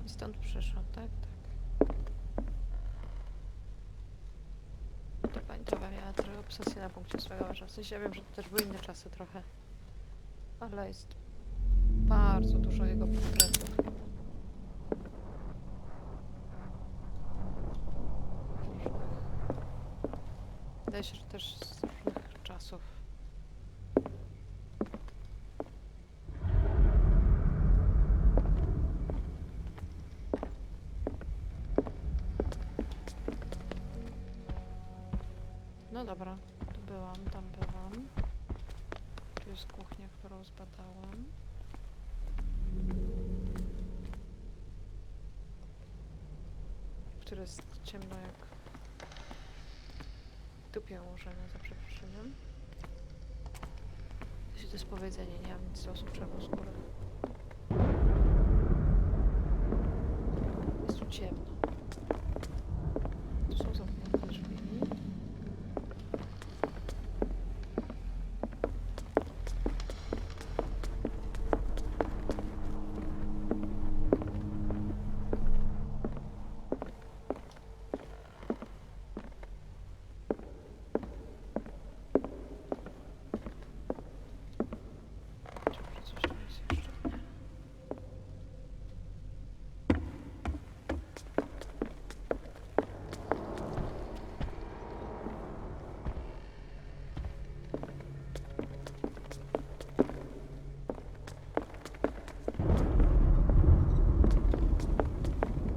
Stąd przyszłam, tak? Tak. To pańczowa miała trochę obsesję na punkcie swojego męża. W sensie ja wiem, że to też były inne czasy trochę. Ale jest bardzo dużo jego portretów. Wydaje się, że też z różnych czasów. No dobra, tu byłam, tam byłam. Tu jest kuchnia, którą zbadałam. które jest ciemno jak dupie ułożone, za przeproszeniem. Jeśli to jest powiedzenie, nie mam nic do osób czarnoskórych. Jest tu ciemno. Tu są zamknięte drzwi.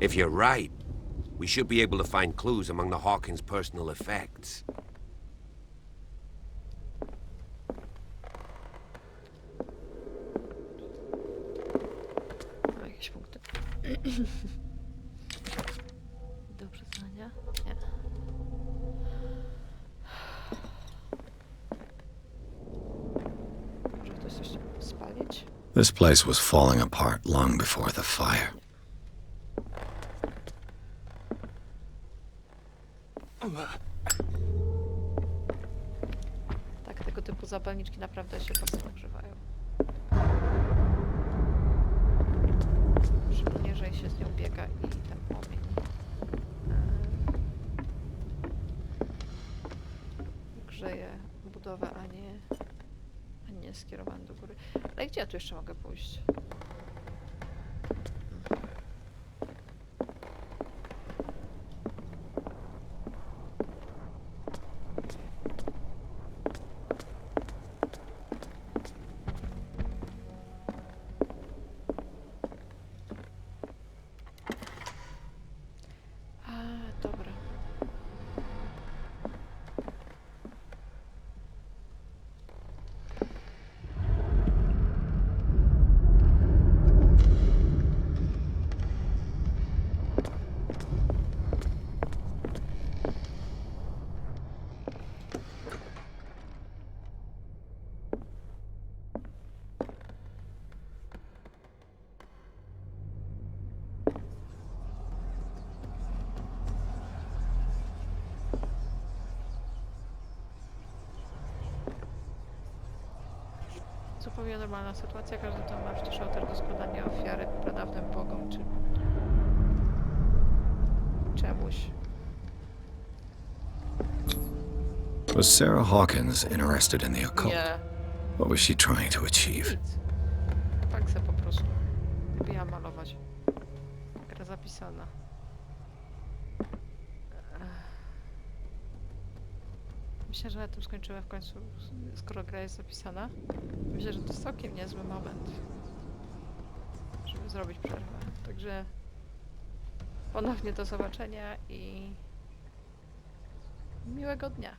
If you're right, we should be able to find clues among the Hawkins' personal effects. Mam jakieś punkty. Do przyznania? Nie. Może ktoś coś spalić? This place was falling apart long before the fire. Tak, tego typu zapalniczki naprawdę się bardzo nagrzewają. Szczególnie, że się z nią biega i ten płomień grzeje budowę, a nie skierowany do góry. Ale gdzie ja tu jeszcze mogę pójść? Dobra. Zupełnie normalna sytuacja, każdy tam ma przecież ołtarz do składania ofiary pradawnym bogom, czy czemuś. Was Sarah Hawkins interested in the occult? Nie. What was she trying to achieve? Nic. Tak se po prostu. Lubiła malować. Gra zapisana. Myślę, że na tym skończymy w końcu, skoro gra jest zapisana. Myślę, że to jest całkiem niezły moment, żeby zrobić przerwę. Także ponownie do zobaczenia i miłego dnia.